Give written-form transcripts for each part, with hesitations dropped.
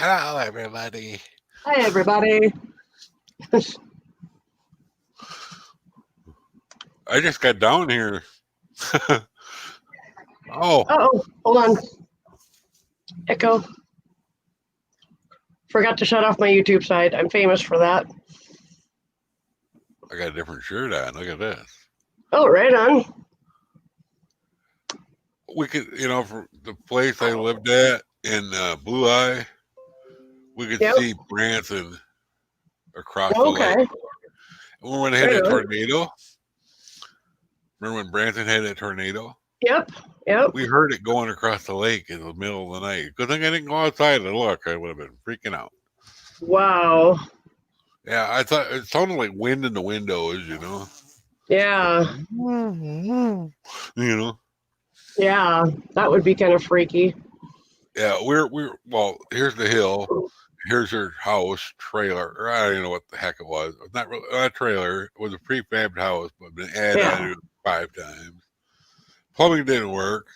Hello, everybody. Hi, everybody. I just got down here. Oh, Oh, hold on. Echo. Forgot to shut off my YouTube side. I'm famous for that. I got a different shirt on. Look at this. Oh, right on. We could, from the place I lived at in Blue Eye, we could Yep. see Branson across the Okay. lake. Remember when they had Right that on. tornado? Remember when Branson had that tornado? Yep. Yep. We heard it going across the lake in the middle of the night. Good thing I didn't go outside and look. I would have been freaking out. Wow. Yeah, I thought it sounded like wind in the windows, Yeah. Yeah. That would be kind of freaky. Yeah, we're well, here's the hill. Here's her house, trailer, or I don't even know what the heck it was. Not really a trailer. It was a prefabbed house, but been added Yeah. on it 5 times. Plumbing didn't work.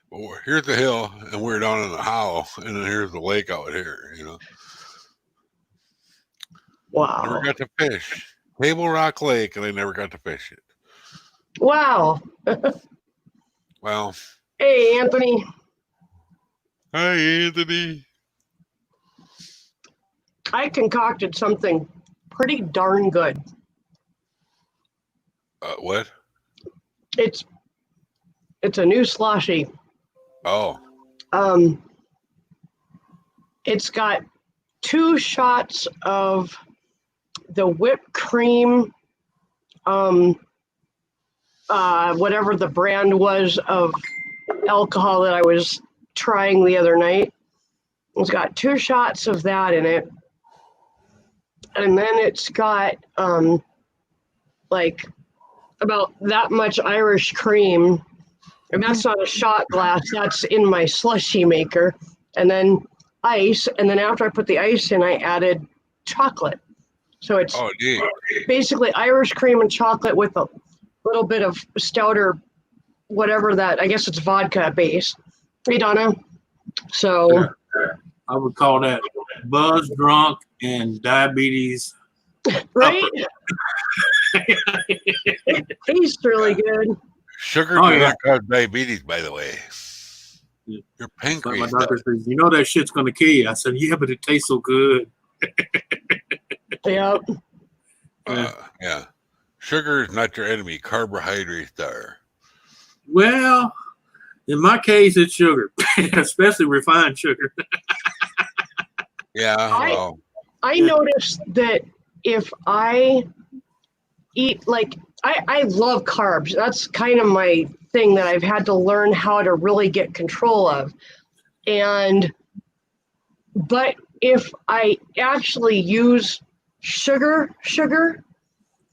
But here's the hill, and we're down in the hollow, and then here's the lake out here. Never Wow. got to fish. Table Rock Lake, and I never got to fish it. Wow. Well, Hey, Anthony. hi, Anthony. I concocted something pretty darn good. What? It's a new Sloshy. Oh, It's got 2 shots of the whipped cream, whatever the brand was of alcohol that I was trying the other night. It's got 2 shots of that in it. And then it's got like about that much Irish cream. And that's not a shot glass, that's in my slushy maker. And then ice. And then after I put the ice in, I added chocolate. So it's oh, gee. basically Irish cream and chocolate with a little bit of stouter, whatever that, I guess it's vodka based. Hey, Donna. So, I would call that buzz drunk and diabetes. right? It tastes really good. Sugar Oh, does yeah. not cause diabetes, by the way. Yeah. Your So my pancreas doctor does. says, that shit's going to kill you. I said, yeah, but it tastes so good. Yep. Yeah. Sugar is not your enemy. Carbohydrates are. Well, in my case, it's sugar, especially refined sugar. Yeah, well, I noticed that if I eat, like, I love carbs. That's kind of my thing that I've had to learn how to really get control of. But if I actually use sugar,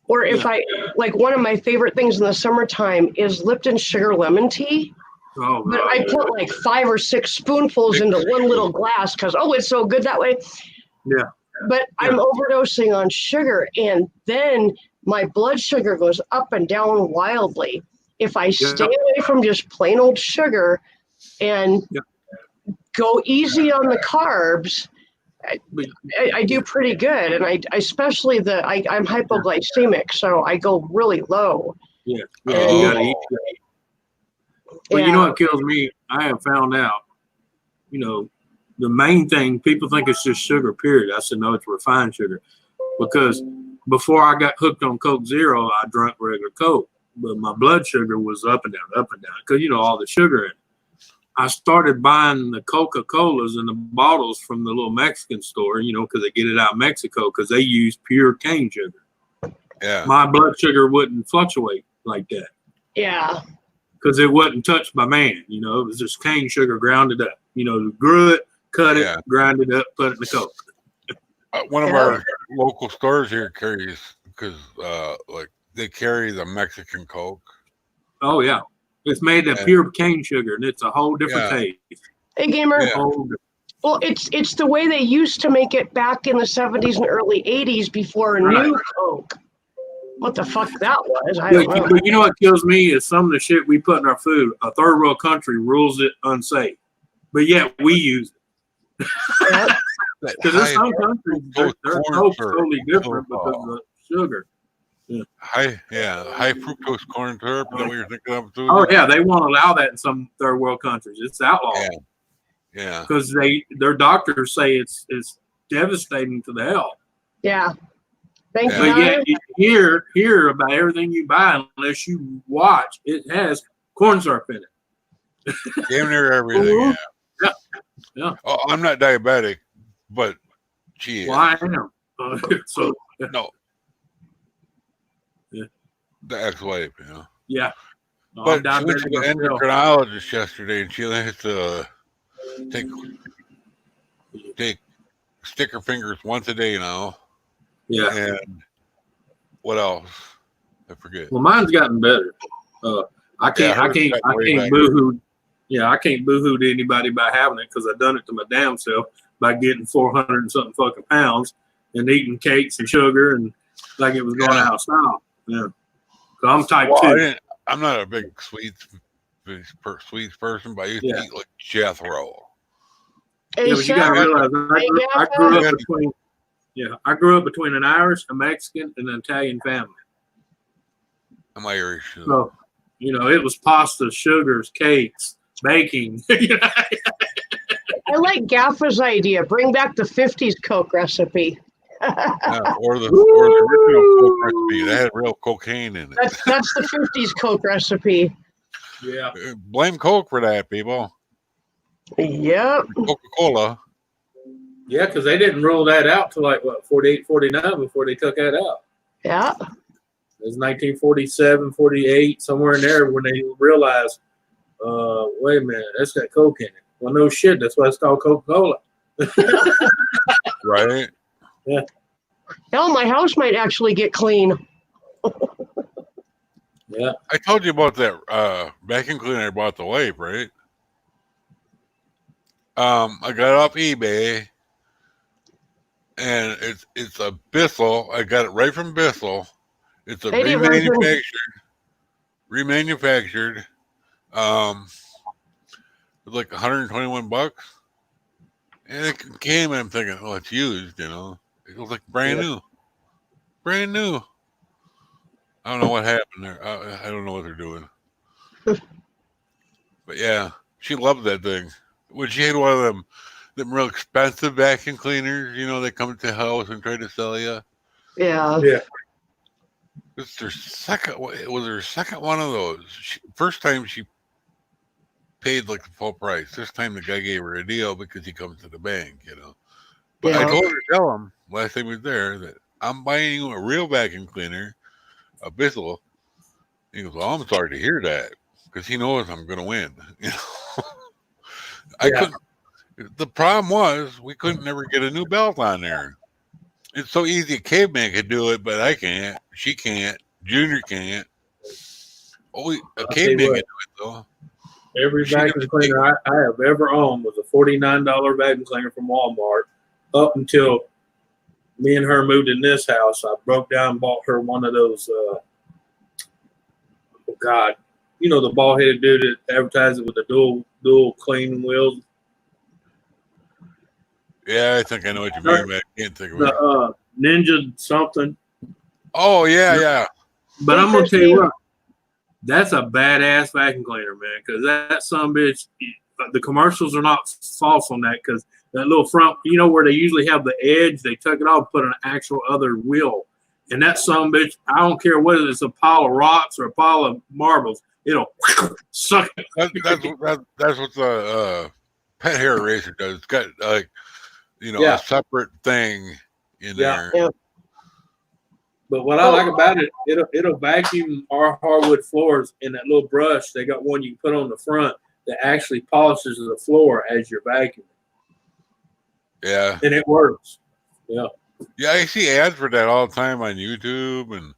or if Yeah. like one of my favorite things in the summertime is Lipton sugar lemon tea. Oh, But I put like 5 or 6 spoonfuls into one little glass because, it's so good that way. Yeah. But I'm overdosing on sugar, and then my blood sugar goes up and down wildly. If I stay away from just plain old sugar and go easy on the carbs, I do pretty good. And I especially I'm hypoglycemic, so I go really low. Yeah. And- You got to eat. But you know what kills me? I have found out, the main thing, people think it's just sugar, period. I said, no, it's refined sugar. Because before I got hooked on Coke Zero, I drank regular Coke. But my blood sugar was up and down, because, all the sugar in it. I started buying the Coca-Colas and the bottles from the little Mexican store, because they get it out of Mexico, because they use pure cane sugar. yeah. My blood sugar wouldn't fluctuate like that. Yeah. Because it wasn't touched by man, it was just cane sugar grounded up. Grew it, cut it, grind it up, put it in the Coke. One of our local stores here carries, because they carry the Mexican Coke. Oh, yeah. It's made of pure cane sugar, and it's a whole different taste. Hey, Gamer. Yeah. Well, it's the way they used to make it back in the 70s and early 80s before new Coke. What the fuck that was? I don't know. But you know what kills me is some of the shit we put in our food. A third world country rules it unsafe, but yet we use it. Because there's some countries, their Coke's totally different because of the sugar. Yeah. High fructose corn syrup. Is that what you're thinking of? Too? Oh yeah, they won't allow that in some third world countries. It's outlawed. Yeah. Because their doctors say it's devastating to the health. Yeah. Thank you. But yet you hear about everything you buy unless you watch. It has corn syrup in it. Damn near everything. Yeah. Oh, I'm not diabetic, but gee. Well, I am. So no. Yeah. The ex-wife, Yeah. No, but she went to the endocrinologist yesterday, and she has to stick her fingers once a day now. Yeah. And what else? I forget. Well, mine's gotten better. I can't boo-hoo. Yeah, I can't boo-hoo to anybody by having it because I've done it to my damn self by getting 400 and something fucking pounds and eating cakes and sugar and like it was going out of style. Yeah. So I'm type 2. I'm not a big sweets person, but I used to eat like Jethro. Yeah, but you gotta realize I grew up between an Irish, a Mexican, and an Italian family. I'm Irish. So, it was pasta, sugars, cakes, baking. I like Gaffa's idea. Bring back the 50s Coke recipe. Or the original Coke recipe. That had real cocaine in it. That's the 50s Coke recipe. Yeah. Blame Coke for that, people. Yep. Coca-Cola. Yeah, because they didn't roll that out till 48, 49 before they took that out. Yeah. It was 1947, 48, somewhere in there when they realized, wait a minute, that's got Coke in it. Well, no shit. That's why it's called Coca-Cola. Right? Yeah. Hell, my house might actually get clean. Yeah. I told you about that vacuum cleaner I bought the wife, right? I got it off eBay, and it's a Bissell. I got it right from Bissell. It's a remanufactured. It's like $121, and it came, and I'm thinking, oh, it's used, It was like brand new. I don't know what happened there. I don't know what they're doing. But yeah, she loved that thing. When she had one of them real expensive vacuum cleaners, they come to the house and try to sell you. Yeah. Yeah. It was her second one of those. First time she paid like the full price. This time the guy gave her a deal because he comes to the bank, But I told her to tell him last time he was there that I'm buying you a real vacuum cleaner, a Bissell. He goes, well, I'm sorry to hear that because he knows I'm going to win. I couldn't. The problem was we couldn't never get a new belt on there. It's so easy a caveman could do it, but I can't. She can't. Junior can't. A caveman can do it though. Every vacuum cleaner I have ever owned was a $49 vacuum cleaner from Walmart. Up until me and her moved in this house, I broke down and bought her one of those. The bald-headed dude that advertised it with the dual cleaning wheels. Yeah, I think I know what you mean, but I can't think of it. Ninja something. Oh yeah. But I'm gonna tell you what, that's a badass vacuum cleaner, man. Because that son bitch, the commercials are not false on that. Because that little front, where they usually have the edge, they took it off, put an actual other wheel, and that son bitch, I don't care whether it's a pile of rocks or a pile of marbles, it'll suck it. That's what the pet hair eraser does. It's got a separate thing in there. Yeah. But what I like about it, it'll vacuum our hardwood floors in that little brush. They got one you can put on the front that actually polishes the floor as you're vacuuming. Yeah. And it works. Yeah. Yeah, I see ads for that all the time on YouTube and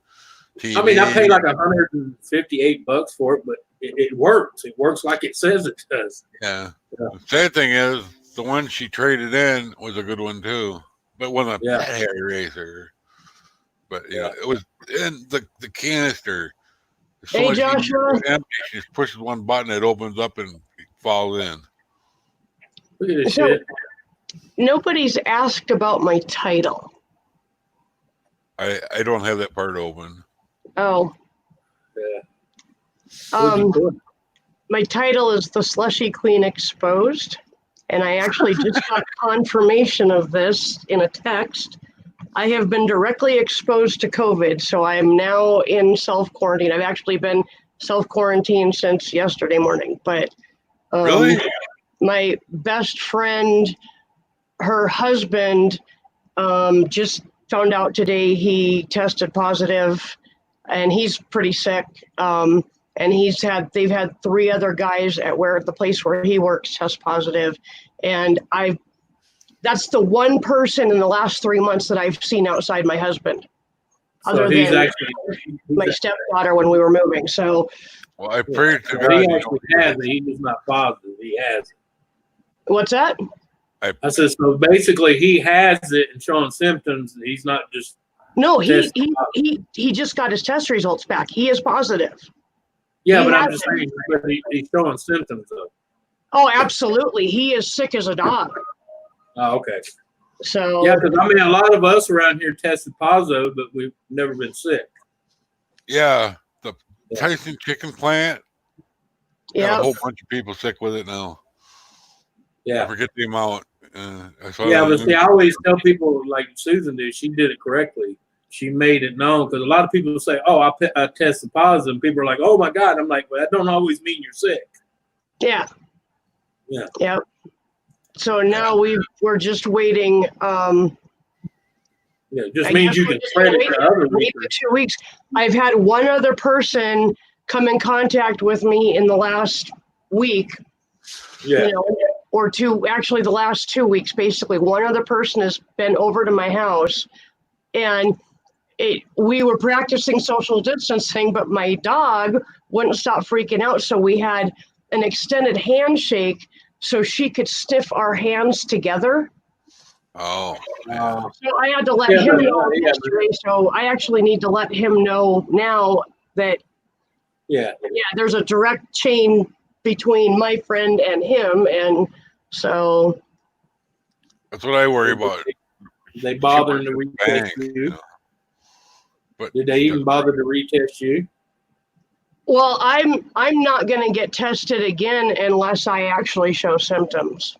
TV. I mean, I paid like $158 for it, but it works. It works like it says it does. Yeah. The sad thing is, the one she traded in was a good one too, but wasn't a pet hair eraser. But it was in the canister. So hey, Joshua. Empty. She just pushes one button, it opens up and falls in. Look at this shit. Nobody's asked about my title. I don't have that part open. Oh. Yeah. My title is The Slushy Queen Exposed, and I actually just got confirmation of this in a text. I have been directly exposed to COVID, so I am now in self-quarantine. I've actually been self-quarantined since yesterday morning, but Really? my best friend, her husband, just found out today he tested positive, and he's pretty sick. And they've had 3 other guys at the place where he works test positive, and that's the one person in the last 3 months that I've seen outside my husband, other than my stepdaughter when we were moving. So, well, I prayed to he God. actually has it. He is not positive. He has it. What's that? I said, so basically he has it and showing symptoms. He's not just. No, he just got his test results back. He is positive. Yeah, but I'm just saying, but he's showing symptoms though. Oh, absolutely. He is sick as a dog. Oh, okay. So yeah, because I mean, a lot of us around here tested positive, but we've never been sick. Yeah, the Tyson chicken plant. Yeah, a whole bunch of people sick with it now. Yeah, I forget the amount. But see, I always tell people like Susan did. She did it correctly. She made it known because a lot of people say, "Oh, I tested positive." And people are like, "Oh my God!" I'm like, "Well, that don't always mean you're sick." Yeah. Yeah. Yep. So now we're just waiting. It just means you can spread it to other people. 2 weeks. I've had one other person come in contact with me in the last week. Yeah. You know, or two, actually the last 2 weeks, basically. One other person has been over to my house, and we were practicing social distancing, but my dog wouldn't stop freaking out. So we had an extended handshake so she could sniff our hands together. Oh. So I had to let him know yesterday. So I actually need to let him know now that there's a direct chain between my friend and him, and so that's what I worry about. They bothering to retest you? But did they even bother to retest you? Well, I'm not going to get tested again unless I actually show symptoms.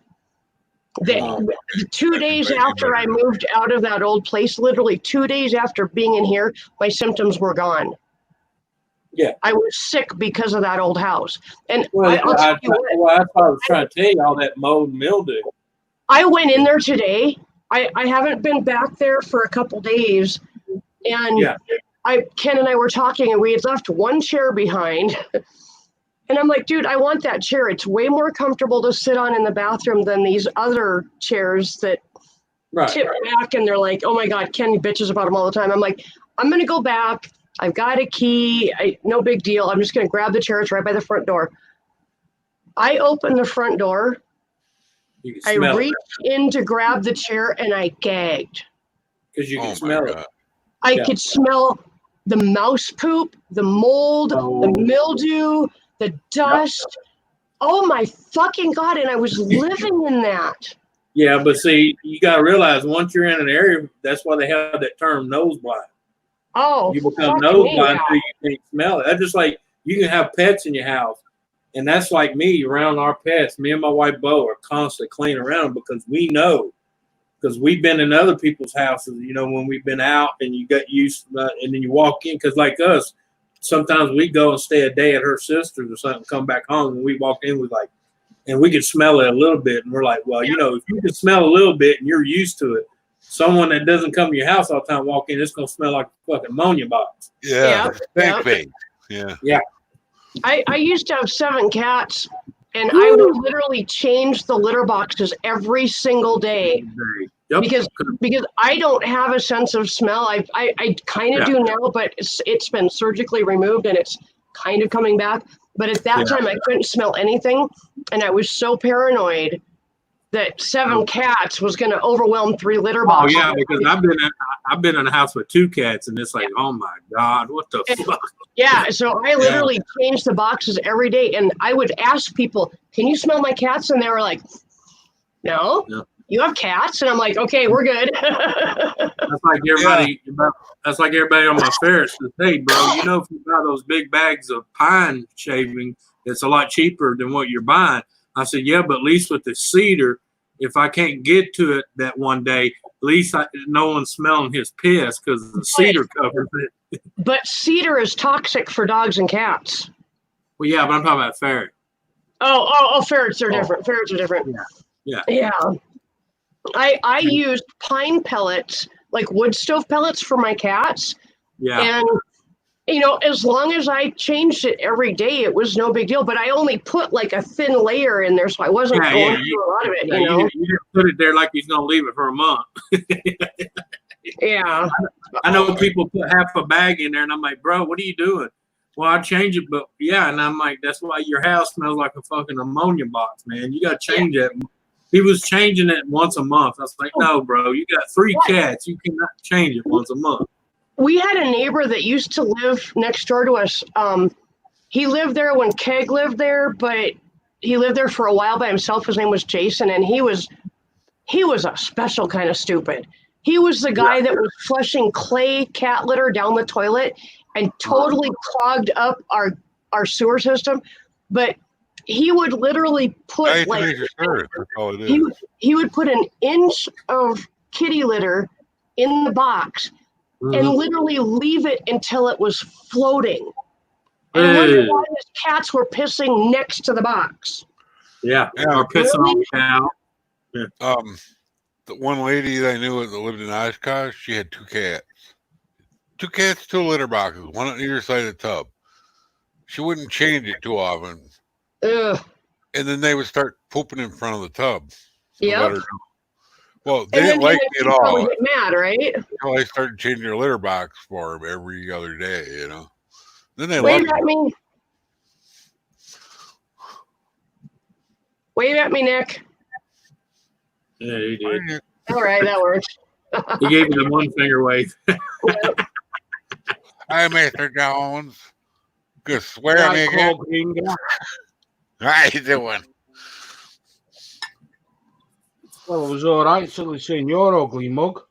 2 days after I moved out of that old place, literally 2 days after being in here, my symptoms were gone. Yeah, I was sick because of that old house. And that's what I was trying to tell you, all that mold and mildew. I went in there today. I haven't been back there for a couple days, and Ken and I were talking, and we had left one chair behind. And I'm like, dude, I want that chair. It's way more comfortable to sit on in the bathroom than these other chairs that tip back, and they're like, oh my God, Ken bitches about them all the time. I'm like, I'm going to go back. I've got a key. No big deal. I'm just going to grab the chair. It's right by the front door. I open the front door. I reached in to grab the chair, and I gagged. Because you can smell it. I could smell the mouse poop, the mold, the mildew, the dust. Yep. Oh my fucking God. And I was living in that. Yeah, but see, you got to realize once you're in an area, that's why they have that term nose blind. Oh, you become nose blind so you can't smell it. That's just like you can have pets in your house. And that's like me around our pets. Me and my wife, Bo, are constantly cleaning around because we know. Because we've been in other people's houses, you know, when we've been out and you got used to that, and then you walk in. Because like us, sometimes we go and stay a day at her sister's or something, come back home, and we walk in with like, and we can smell it a little bit. And we're like, well, you know, if you can smell a little bit and you're used to it, someone that doesn't come to your house all the time walk in, it's going to smell like a fucking ammonia box. Yeah. Yeah. I used to have 7 cats. And I would literally change the litter boxes every single day because I don't have a sense of smell. I kind of do now, but it's been surgically removed and it's kind of coming back. But at that time, I couldn't smell anything, and I was so paranoid that 7 cats was going to overwhelm 3 litter boxes. Oh yeah, because I've been in a house with 2 cats, and it's like, oh my God, what the fuck? Yeah, so I literally changed the boxes every day, and I would ask people, "Can you smell my cats?" And they were like, "No." you have cats? And I'm like, okay, we're good. That's like everybody. That's like everybody on my ferret says, "Hey, bro, you know if you buy those big bags of pine shaving, it's a lot cheaper than what you're buying." I said, "Yeah, but at least with the cedar, if I can't get to it that one day, at least no one's smelling his piss because the cedar covers it." But cedar is toxic for dogs and cats. Well, yeah, but I'm talking about ferret. Oh, ferrets are different. Ferrets are different. Yeah. I used pine pellets, like wood stove pellets for my cats. Yeah. And, as long as I changed it every day, it was no big deal. But I only put like a thin layer in there, so I wasn't going through a lot of it, You didn't put it there like he's going to leave it for a month. Yeah. I know people put half a bag in there, and I'm like, bro, what are you doing? Well, I change it, but yeah, and I'm like, that's why your house smells like a fucking ammonia box, man. You got to change it. He was changing it once a month. I was like, no, bro, you got 3 cats. You cannot change it once a month. We had a neighbor that used to live next door to us. He lived there when Keg lived there, but he lived there for a while by himself. His name was Jason, and he was a special kind of stupid. He was the guy that was flushing clay cat litter down the toilet and totally clogged up our sewer system. But he would literally put he would put an inch of kitty litter in the box and literally leave it until it was floating. And wonder why his cats were pissing next to the box. Yeah, or pissing on the cow. Yeah. The one lady that I knew that lived in Oshkosh, she had 2 cats. 2 cats, 2 litter boxes, one on either side of the tub. She wouldn't change it too often. Ugh. And then they would start pooping in front of the tub. Yep. Well, they didn't like me at all. Get mad, right? Until I started changing their litter box for them every other day, Then they Wave at me. Wave at me, Nick. Yeah, he did. All right, that works. He gave me the 1 finger wave. Hi, Mr. Jones. Good swear at me again. How you doing? Well, it was all right till they seen your ugly mug.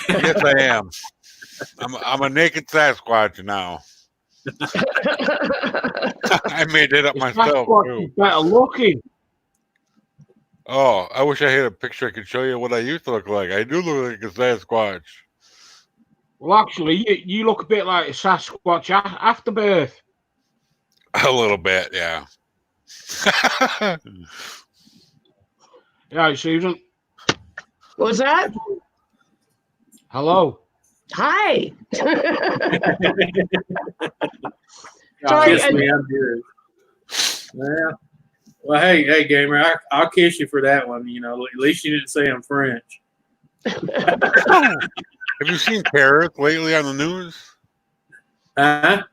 Yes, I am. I'm a naked Sasquatch now. I made it up myself. Too. Better looking. Oh, I wish I had a picture I could show you what I used to look like. I do look like a Sasquatch. Well, actually, you look a bit like a Sasquatch after birth. A little bit, yeah. Yeah, Susan. What's that? Hi. Sorry. Kiss me, I'm good. Yeah. Well, hey, gamer, I'll kiss you for that one. At least you didn't say I'm French. Have you seen Paris lately on the news? Huh?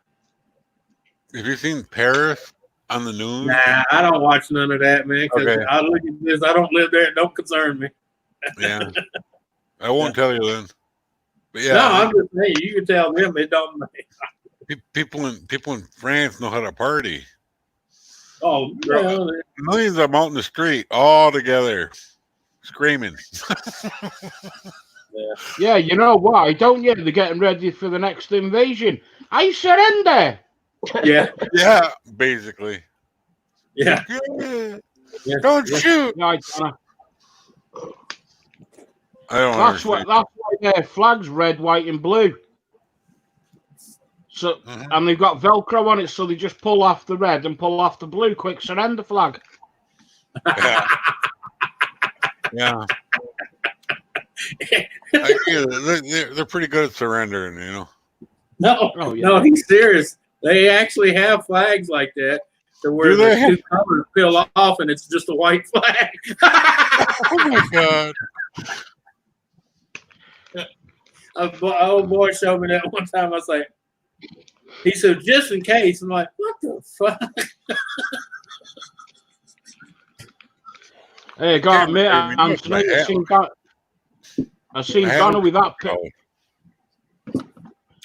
Have you seen Paris on the news? Nah, I don't watch none of that, man. Because I look at this, I don't live there. It don't concern me. Yeah, I won't tell you then. But yeah, no, I'm just saying you can tell them it don't matter. People in France know how to party. Oh, millions of them out in the street all together, screaming. Yeah, you know why, don't you? They're getting ready for the next invasion. I surrender. Yeah. Yeah, basically. Yeah. Don't shoot. Yeah, I don't that's why their flag's red, white, and blue. So and they've got Velcro on it, so they just pull off the red and pull off the blue. Quick surrender flag. Yeah. They're pretty good at surrendering, No, he's serious. They actually have flags like that, to where the 2 colors peel off, and it's just a white flag. Oh my god! An old boy showed me that one time. I was like, he said, just in case. I'm like, what the fuck? Hey, got to admit, I've seen Donna with that.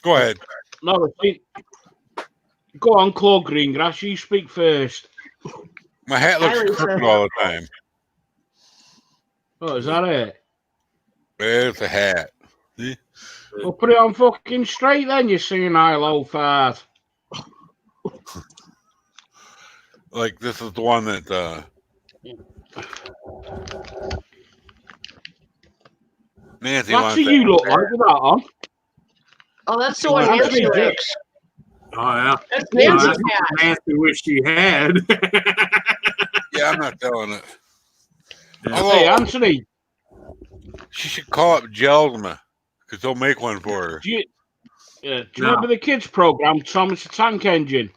Go ahead. No, go on, Claude Greengrass. You speak first. My hat looks crooked all the time. Oh, is that it? It's a hat. See? Well, put it on fucking straight then, you senile old fart. Like this is the one that Nancy That's wants. what you look like with that on. Oh, that's the Oh, one That's Nancy me, likes. Oh yeah. That's Well, Nancy's that's what hat. Nancy wish she had. Yeah, I'm not telling it. Yeah. Although Hey, Anthony, she should call up Gelsma because they'll make one for her. do you No. remember the kids program, Thomas the Tank Engine?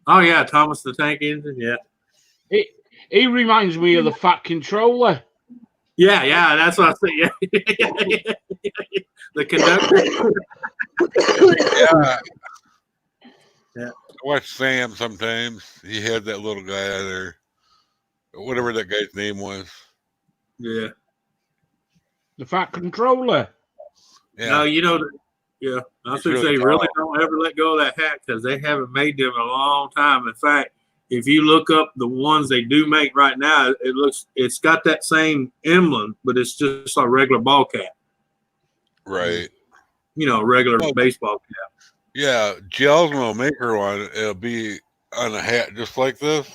Oh yeah, Thomas the Tank Engine. Yeah. He reminds me of the Fat Controller. Yeah, yeah. That's what I said. Yeah. The conductor. Yeah. Yeah. I watch Sam sometimes. He had that little guy there, whatever that guy's name was. Yeah. The Fat Controller. Yeah. No, you know. Yeah, I It's should really say really tall. don't ever let go of that hat because they haven't made them in a long time. In fact, if you look up the ones they do make right now, it's got that same emblem, but it's just a regular ball cap. Right. You know, a regular Well, baseball cap. Yeah, Gelsma will make her one. It'll be on a hat just like this,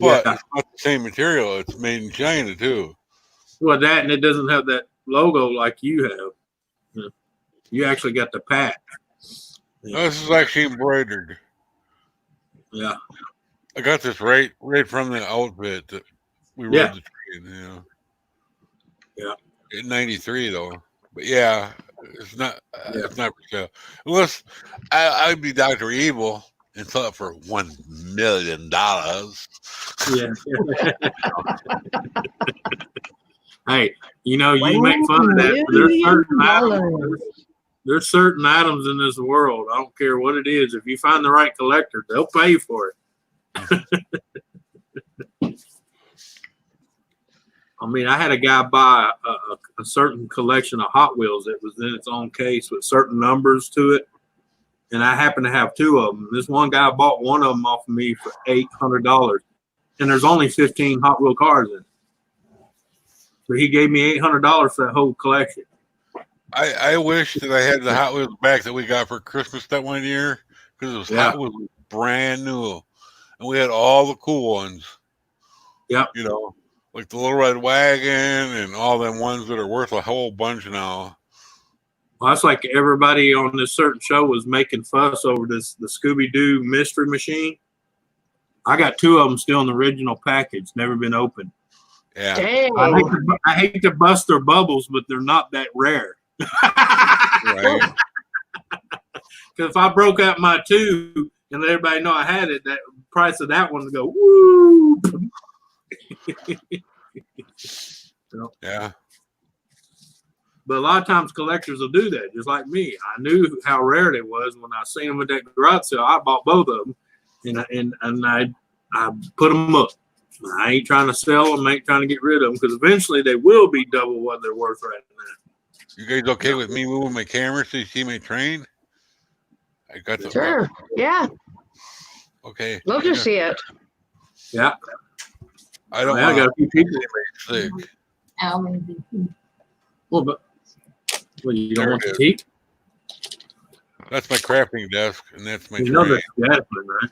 but Yeah. it's not the same material. It's made in China too. Well, that and it doesn't have that logo like you have. You actually got the pack. No, this is actually embroidered. Yeah. I got this right from the outfit that we rode Yeah. the train. You know. Yeah. In '93 though, but yeah, it's not. Yeah. It's not for sale. Unless I'd be Dr. Evil and sell it for $1 million. Yeah. Hey, you know, you make fun of that, but there's certain items in this world. I don't care what it is. If you find the right collector, they'll pay for it. I mean, I had a guy buy a certain collection of Hot Wheels that was in its own case with certain numbers to it. And I happen to have two of them. This one guy bought one of them off of me for $800. And there's only 15 Hot Wheel cars in it. So he gave me $800 for that whole collection. I wish that I had the Hot Wheels back that we got for Christmas that one year because it was Hot Wheels brand new, and we had all the cool ones. Yep. You know, like the Little Red Wagon and all them ones that are worth a whole bunch now. Well, that's like everybody on this certain show was making fuss over the Scooby-Doo mystery machine. I got two of them still in the original package, never been opened. Yeah. Dang. I hate to bust their bubbles, but they're not that rare. Right. Because if I broke out my two and let everybody know I had it, that price of that one would go woo. So, Yeah. but a lot of times collectors will do that, just like me. I knew how rare it was when I seen them at that garage sale. I bought both of them, and I put them up. I ain't trying to sell them. I ain't trying to get rid of them because eventually they will be double what they're worth right now. You guys okay with me moving my camera so you see my train? I got the Sure. Yeah. Okay. Love to see it. Yeah. I don't I got a few people. sick. Well, but you don't There want it the is. teeth? That's my crafting desk, and that's my You train. know that's Jasmine, right?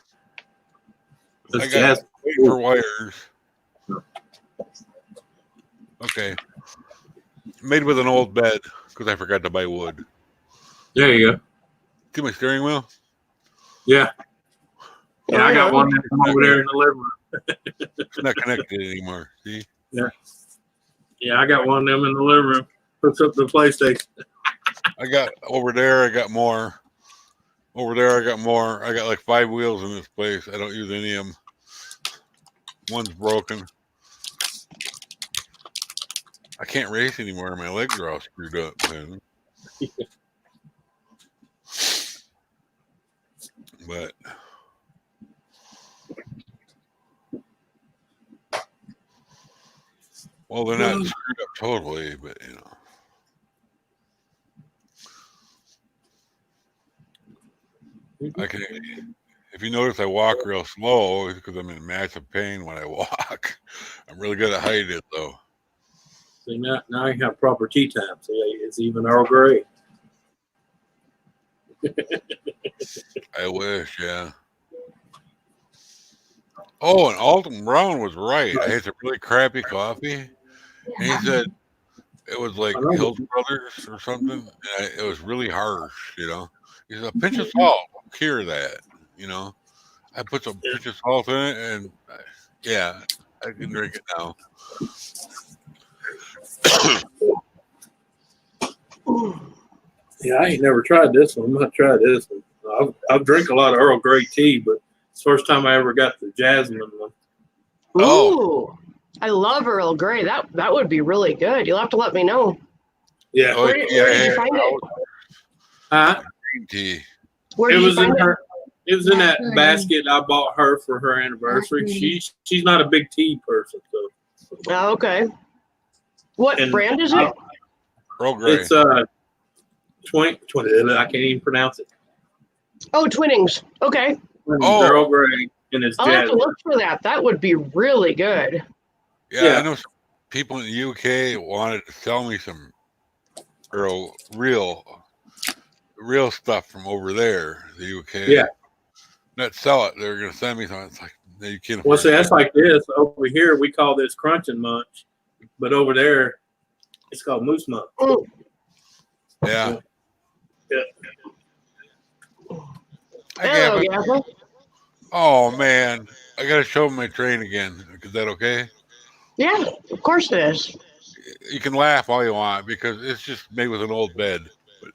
I That's got Jasmine. waiting for wires. Okay. Made with an old bed because I forgot to buy wood. There you go. See my steering wheel? Yeah. Yeah, I got one over there in the living room. It's not connected anymore. See? Yeah, I got one of them in the living room. Hooks up to the PlayStation. I got over there, I got more. Over there, I got more. I got like 5 wheels in this place. I don't use any of them. One's broken. I can't race anymore. My legs are all screwed up, man. But well, they're not screwed up totally, but you know. I can. If you notice, I walk real slow it's because I'm in massive pain when I walk. I'm really good at hiding it, though. See, now you have proper tea time. See, it's even Earl Grey. I wish, yeah. Oh, and Alton Brown was right. I had some really crappy coffee, and he said it was like I know. Hills Brothers or something. And it was really harsh, you know. He said a pinch of salt will cure that, you know. I put some pinch of salt in it, and yeah, I can drink it now. Yeah, I ain't never tried this one. I'm gonna try this one. I've drank a lot of Earl Grey tea, but it's the first time I ever got the jasmine one. Ooh, I love Earl Grey. That would be really good. You'll have to let me know. Yeah. Oh, Where did you find it? Green tea. Where did you find it? It was in that basket I bought her for her anniversary. She's not a big tea person, so. Oh, okay. What brand is it? Earl Grey. It's 20, I can't even pronounce it. Oh, Twinnings. Okay. Oh. Earl Grey, and it's I'll have to jasmine. look for that. That would be really good. Yeah, I know some people in the UK wanted to sell me some real stuff from over there, the UK. Yeah. Not sell it. They were going to send me something. It's like, no, you can't afford Well, see, it. that's like this. Over here, we call this crunch and munch, but over there, it's called moose munch. Mm. Yeah. Yeah. Hello, Gaffer. Oh, man. I got to show them my train again. Is that okay? Yeah, of course it is. You can laugh all you want because it's just made with an old bed. But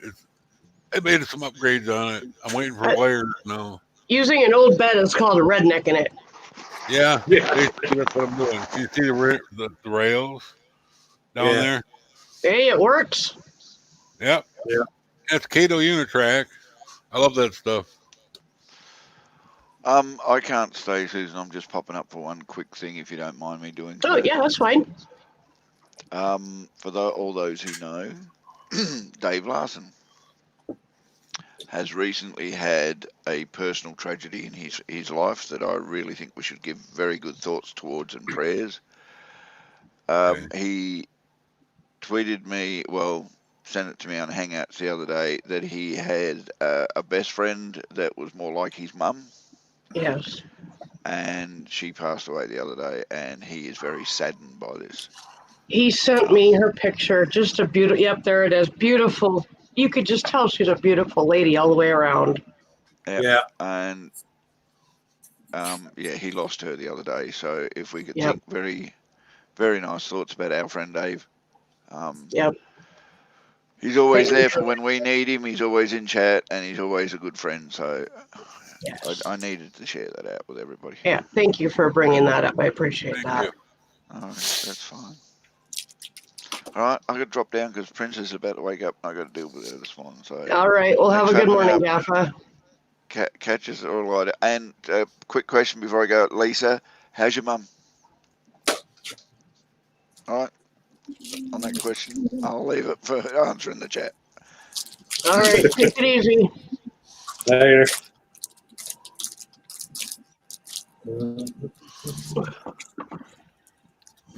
I made some upgrades on it. I'm waiting for wires now. Using an old bed is called a redneck in it. Yeah, basically that's what I'm doing. Do you see the rails down there? Hey, it works. Yep. Yeah. That's Cato Unitrack. I love that stuff. I can't stay, Susan. I'm just popping up for one quick thing, if you don't mind me doing so. Oh, yeah, that's fine. For all those who know, Dave Larson has recently had a personal tragedy in his life that I really think we should give very good thoughts towards and prayers. He tweeted me, sent it to me on Hangouts the other day, that he had a best friend that was more like his mum. Yes. And she passed away the other day, and he is very saddened by this. He sent me her picture. Just a beautiful. Yep, there it is. Beautiful. You could just tell she's a beautiful lady all the way around. Yep. Yeah. And he lost her the other day. So if we could Yep. think very, very nice thoughts about our friend Dave. Yep. He's always there for when we need him. He's always in chat, and he's always a good friend. So Yes. I needed to share that out with everybody. Yeah. Thank you for bringing that up. I appreciate that. All right, that's fine. All right, I got to drop down because Princess is about to wake up. I got to deal with her this morning. So All right. Well, have a good morning, Gaffa. Catch us all right. And quick question before I go, Lisa, how's your mum? All right. On that question, I'll leave it for answer in the chat. All right. Take it easy. Later.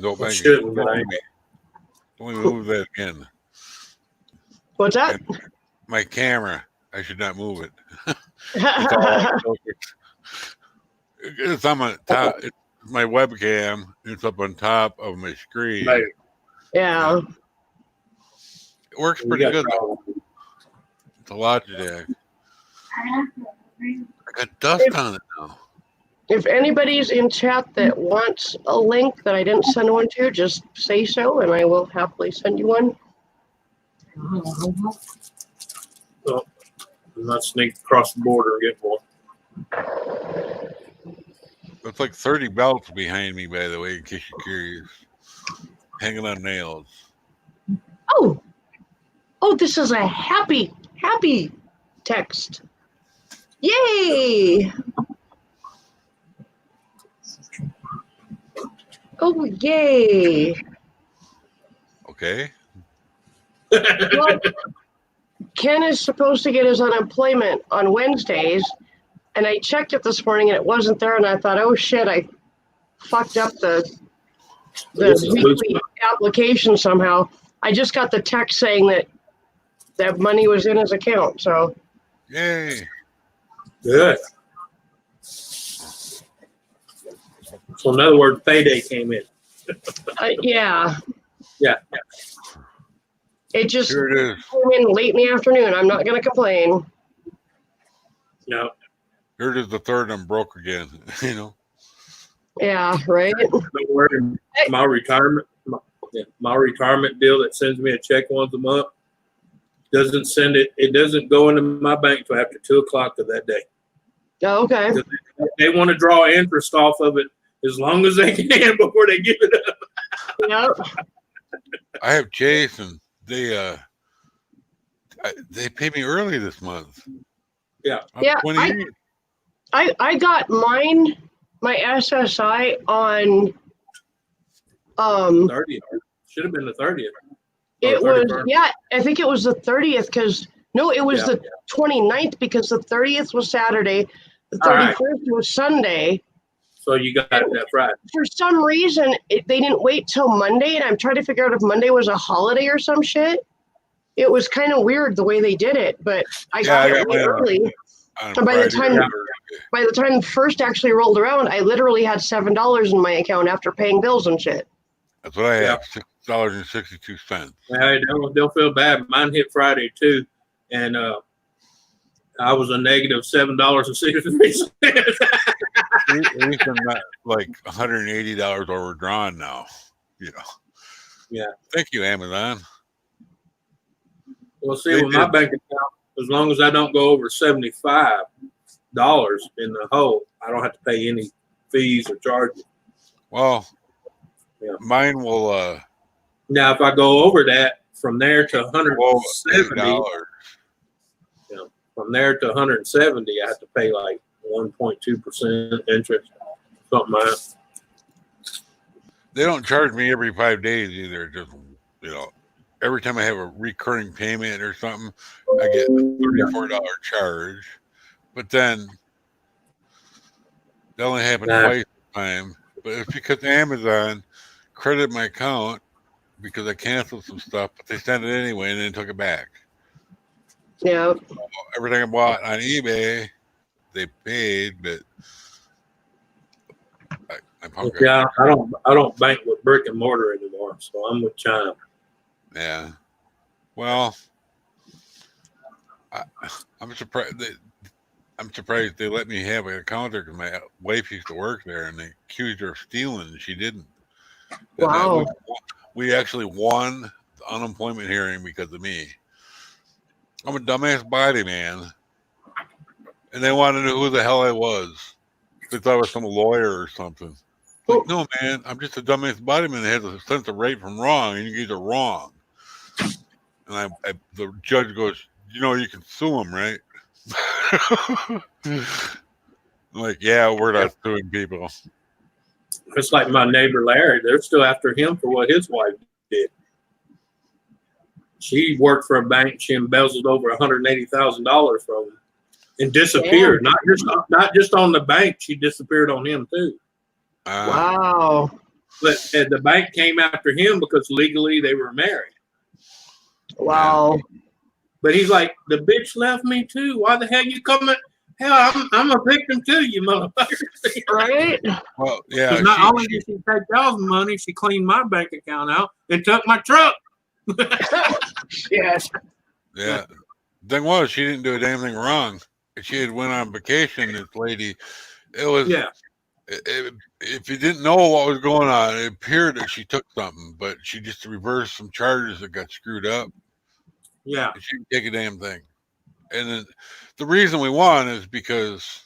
Don't make shouldn't, but Let me move that again. What's that? My camera. I should not move it. It's on my top. It's my webcam. It's up on top of my screen. Later. Yeah. It works pretty good. It's a Logitech. I got dust on it now. If anybody's in chat that wants a link that I didn't send one to, just say so, and I will happily send you one. Oh, I'm not sneak across the border and get one. It's like 30 belts behind me, by the way, in case you're curious. Hanging on nails. Oh, this is a happy text. Yay! Oh, yay. Okay. Well, Ken is supposed to get his unemployment on Wednesdays, and I checked it this morning and it wasn't there, and I thought, oh shit, I fucked up the weekly application somehow. I just got the text saying that money was in his account. So Yay. Good. So in other words, payday came in. yeah, Yeah. it just Here it is. came in late in the afternoon. I'm not going to complain. No. Here it is, the third and broke again. You know. Yeah, right. Don't worry. My retirement deal that sends me a check once a month doesn't send it. It doesn't go into my bank till after 2:00 of that day. Oh, okay. They want to draw interest off of it as long as they can before they give it up. Yep. I have Chase, and they paid me early this month. Yeah. Yeah, 28. I got my SSI on 30th. Should have been the 30th. it Or was 31st. yeah, I think it was the 30th because no, it was Yeah. the 29th because the 30th was Saturday, the All right. 31st was Sunday. So you got that Friday. For some reason, they didn't wait till Monday, and I'm trying to figure out if Monday was a holiday or some shit. It was kind of weird the way they did it, but I got it way early. On And by the Friday. time the first actually rolled around, I literally had $7 in my account after paying bills and shit. That's what I have. $6.62. Yeah, they'll feel bad. Mine hit Friday too, and I was a negative $7.63. At least I'm not like $180 overdrawn now. You know. Yeah. Thank you, Amazon. Well, see, with my bank account, as long as I don't go over $75 in the hole, I don't have to pay any fees or charges. Well, Yeah. mine will. Now, if I go over that, from there to 170, $80. from there to 170, I have to pay like 1.2% interest, something like that. They don't charge me every 5 days either. Just every time I have a recurring payment or something, I get a $34 charge. But then that only happened twice a time. But it's because Amazon credited my account because I canceled some stuff, but they sent it anyway and then took it back. Yeah. So everything I bought on eBay, they paid, but Yeah, I don't bank with brick and mortar anymore, so I'm with China. Yeah. Well, I'm surprised. I'm surprised they let me have an account there because my wife used to work there, and they accused her of stealing, and she didn't. Wow. We actually won the unemployment hearing because of me. I'm a dumbass body man, and they wanted to know who the hell I was. They thought I was some lawyer or something. Like, no, man, I'm just a dumbass body man that has a sense of right from wrong, and you guys are wrong. And the judge goes, you can sue him, right? I'm like, yeah, we're not suing people. It's like my neighbor Larry. They're still after him for what his wife did. She worked for a bank. She embezzled over $180,000 from him and disappeared. Damn. Not just on the bank. She disappeared on him too. Wow. But the bank came after him because legally they were married. Wow. But he's like, the bitch left me too. Why the hell you coming? Hell, I'm a victim too, you motherfucker. Right? Well, yeah. Not only did she take y'all's money, she cleaned my bank account out and took my truck. Yes. Yeah. Thing was, she didn't do anything wrong. She had went on vacation. This lady, it was. Yeah. If you didn't know what was going on, it appeared that she took something, but she just reversed some charges that got screwed up. Yeah. And she didn't take a damn thing. And then the reason we won is because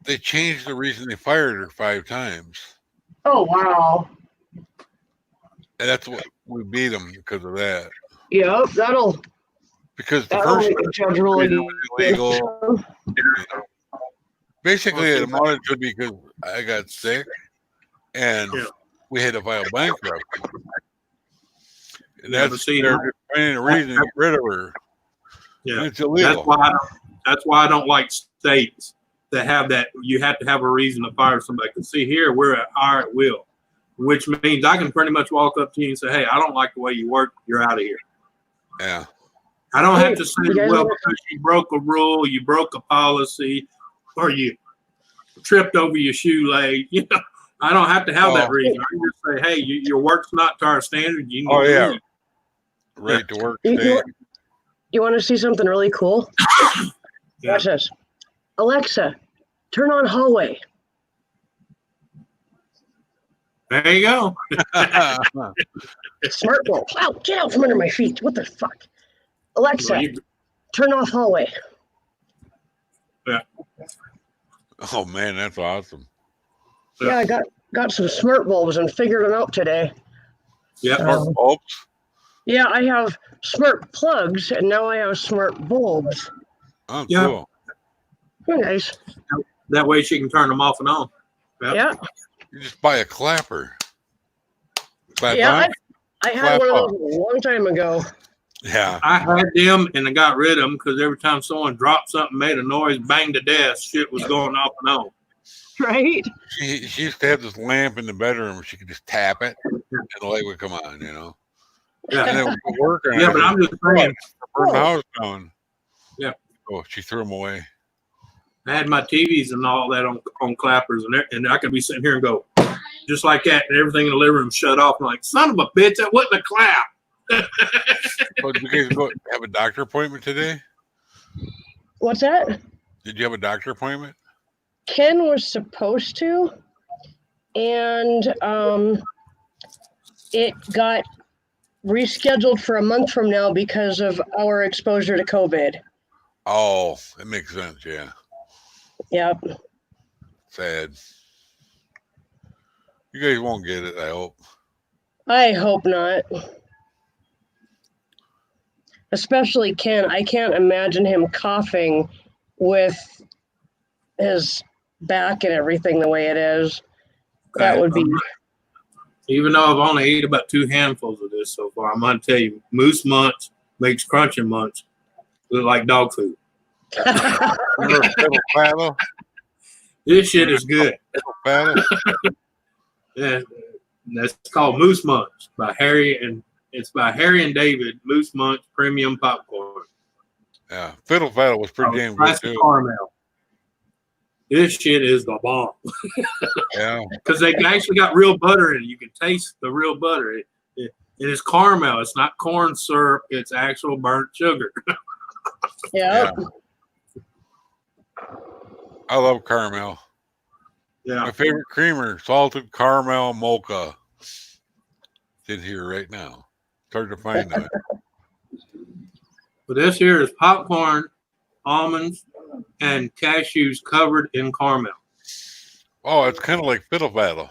they changed the reason they fired her 5 times. Oh, wow. And that's what we beat them because of that. Yep, because the first judge really was illegal. Basically, it amounted to because I got sick and we had to file bankruptcy. And that's they're finding a reason to get rid of her. Yeah, it's illegal. That's why I don't like states that have that. You have to have a reason to fire somebody. Because see, here we're at our will. which means I can pretty much walk up to you and say, "Hey, I don't like the way you work. You're out of here." Yeah. I don't have to say, You guys "Well, wanna- because you broke a rule, you broke a policy, or you tripped over your shoelace." You know, I don't have to have that Oh. reason. I can just say, "Hey, your work's not to our standard. You need Oh, to yeah. leave." Right to work You- state. You want to see something really cool? Yeah. Watch this. Alexa, turn on hallway. There you go. Smart bulb. Wow, get out from under my feet. What the fuck? Alexa, Well, you- turn off hallway. Oh man, that's awesome. Yeah, I got some smart bulbs and figured them out today. yeah. Um, Bulbs? Yeah, I have smart plugs and now I have smart bulbs. Oh, Yeah. cool. Very nice. That way she can turn them off and on. Yep. Yeah, You just buy a clapper. Clap yeah. on? I had Clap one of off. those a long time ago. Yeah. I had them and I got rid of them because every time someone dropped something, made a noise, banged to death, shit was going off and on. Right? She used to have this lamp in the bedroom where she could just tap it and the light would come on, you know. And Yeah, then it would work on yeah, it. but I'm just saying, Burn the house down. Yeah. Oh, she threw them away. I had my TVs and all that on clappers, and I could be sitting here and go just like that, and everything in the living room shut off. I'm like, son of a bitch, that wasn't a clap. Oh, did you guys go have a doctor appointment today? What's that? Did you have a doctor appointment? Ken was supposed to, and it got rescheduled for a month from now because of our exposure to COVID. Oh, that makes sense. Yeah. Yep. Sad. You guys won't get it, I hope. I hope not. Especially Ken. I can't imagine him coughing with his back and everything the way it is. That would be. Even though I've only ate about 2 handfuls of this so far, I'm gonna tell you, Moose Munch makes Crunching Munch look like dog food. Remember Fiddle Faddle? This shit is good. Fiddle Faddle? Yeah, that's called Moose Munch by Harry, and it's by Harry and David. Moose Munch Premium Popcorn. Yeah. Fiddle Faddle was pretty damn good Classic too. caramel. This shit is the bomb Yeah. because they actually got real butter in it. You can taste the real butter. It is caramel. It's not corn syrup. It's actual burnt sugar. Yeah. I love caramel. Yeah. My favorite creamer, salted caramel mocha. It's in here right now. It's hard to find that. But this here is popcorn, almonds, and cashews covered in caramel. Oh, it's kind of like Fiddle Faddle.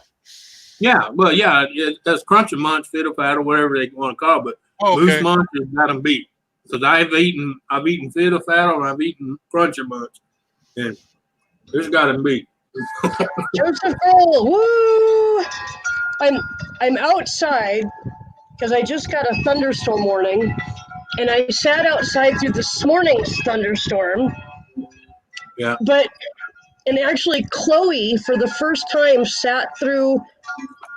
Yeah, well, yeah, that's Crunching Munch, Fiddle Faddle, whatever they want to call it. But Oh, Moose okay. Munch has got them beat. Because I've eaten Fiddle Faddle and I've eaten Crunching Munch, and this got them beat. Joseph Gold, woo! I'm outside because I just got a thunderstorm warning, and I sat outside through this morning's thunderstorm. Yeah. And actually, Chloe, for the first time, sat through.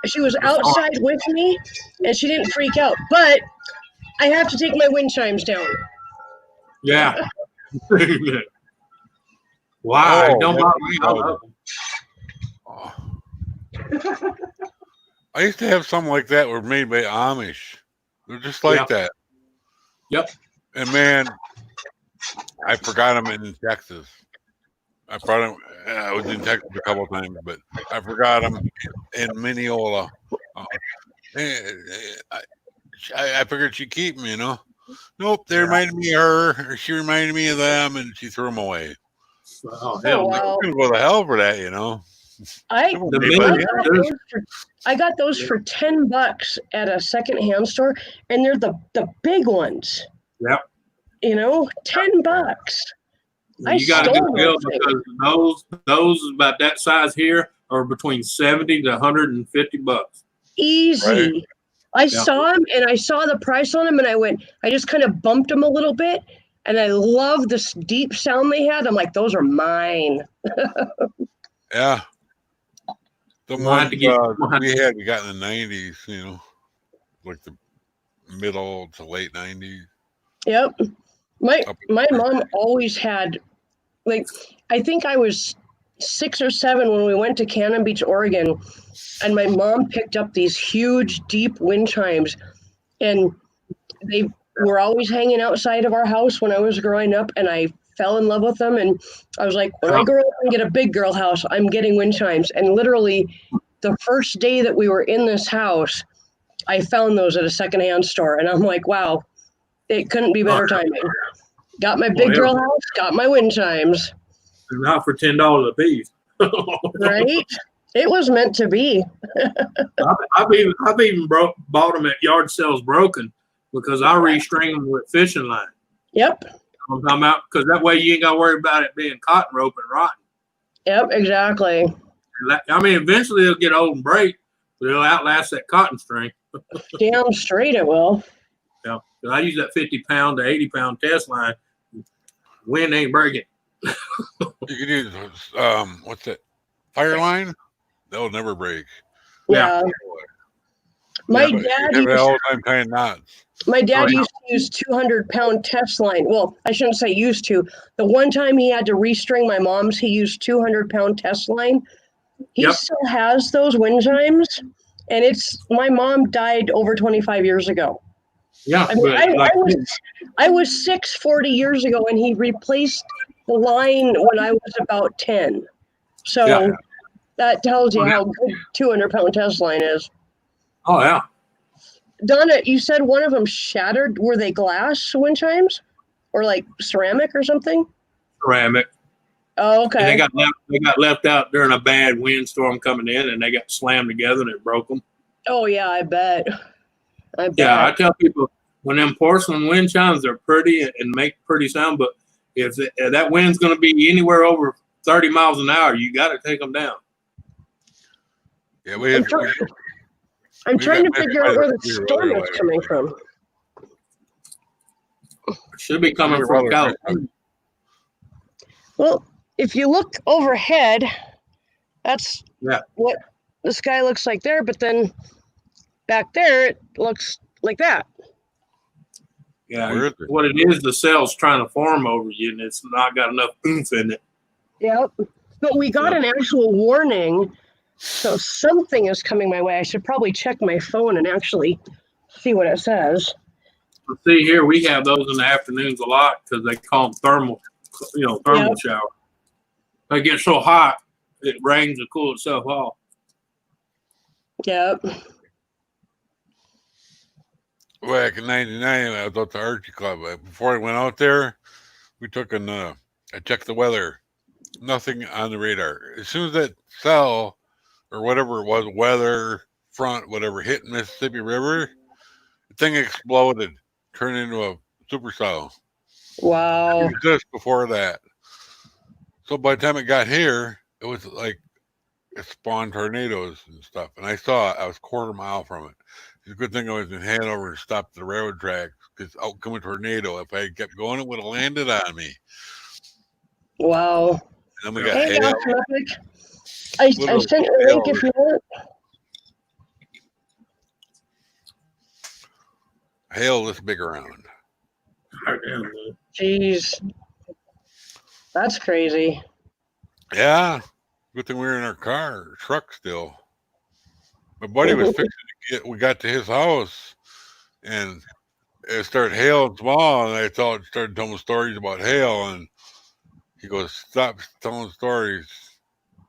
She was outside with me, and she didn't freak out. But I have to take my wind chimes down. Yeah. Why? Oh, Don't that's bother me. I love them. Oh. I used to have some like that were made by Amish. They're just like that. Yep. And man, I forgot them in Texas. I brought them. I was in Texas a couple of times, but I forgot them in Mineola. I figured she'd keep them, you know. Nope, they reminded me of her, or she reminded me of them, and she threw them away. Oh, hell no. wow. I'm gonna go to hell for that, you know. I The Hey, main- buddy. I got those for $10 at a secondhand store, and they're the big ones. Yep. You know, $10. I You got a stole good deal those because those about that size here are between 70 to 150 bucks. Easy. Right. I saw them and I saw the price on them, and I just kind of bumped them a little bit, and I love this deep sound they had. I'm like, those are mine. Yeah. The We'll have ones to get- we'll have we got in the 90s, you know, like the middle to late 90s. Yep. My Up my mom always had, like, I think I was 6 or 7 when we went to Cannon Beach, Oregon, and my mom picked up these huge, deep wind chimes, and they were always hanging outside of our house when I was growing up, and I fell in love with them. And I was like, when I grow up and get a big girl house, I'm getting wind chimes. And literally, the first day that we were in this house, I found those at a secondhand store, and I'm like, wow, it couldn't be better timing. Got my big girl house, got my wind chimes. Not for $10 a piece. Right? It was meant to be. I've even bought them at yard sales broken because I restring them with fishing line. Yep. I'm talking about because that way you ain't got to worry about it being cotton rope and rotten. Yep, exactly. I mean, eventually it'll get old and break, but it'll outlast that cotton string. Damn straight it will. Yeah, 'cause I use that 50-pound to 80-pound test line. Wind ain't breaking. You could use what's that? Fire line? They'll never break. Yeah. My But dad you have it all used, the time tying knots. my dad Oh, yeah. used to use 200-pound test line. Well, I shouldn't say used to. The one time he had to restring my mom's, he used 200-pound test line. He Yep. still has those wind chimes, and my mom died over 25 years ago. Yeah, I mean, but I was 6 40 years ago, and he replaced the line when I was about 10. So Yeah. that tells you how good 200-pound test line is. oh yeah, Donna, you said one of them shattered. Were they glass wind chimes, or like ceramic or something? ceramic. Oh, And okay. they got left out during a bad windstorm coming in, and they got slammed together and it broke them. Oh yeah, I bet. Yeah, I tell people when them porcelain wind chimes are pretty and make pretty sound, but if that wind's going to be anywhere over 30 miles an hour, you got to take them down. Yeah, I'm trying to got figure out where the severe storm weather is last coming week. from. It should be coming Severe from weather. California. Well, if you look overhead, that's Yeah. what the sky looks like there, but then back there it looks like that. Yeah, Where is it? what it is, the cell's trying to form over you, and it's not got enough oomph in it. Yep. But we got an actual warning, so something is coming my way. I should probably check my phone and actually see what it says. But see here, we have those in the afternoons a lot because they call them thermal shower. They get so hot, it rains to cool itself off. Yep. Back in '99, I was at the Archie Club. Before I went out there, we took I checked the weather. Nothing on the radar. As soon as that cell or whatever it was, weather front, whatever, hit Mississippi River, the thing exploded, turned into a supercell. Wow. It was just before that. So by the time it got here, it was like it spawned tornadoes and stuff. And I saw it. I was a quarter mile from it. It's a good thing I was in Hanover and stopped at the railroad tracks because out come a tornado. If I had kept going, it would have landed on me. Wow. And then we got Hey, hail. Awesome Epic. I sent you a link if you want. Hail this big around. Jeez. That's crazy. Yeah. Good thing we were in our car, truck still. My buddy was fixing to we got to his house and it started hailing small and I started telling stories about hail and he goes, stop telling stories.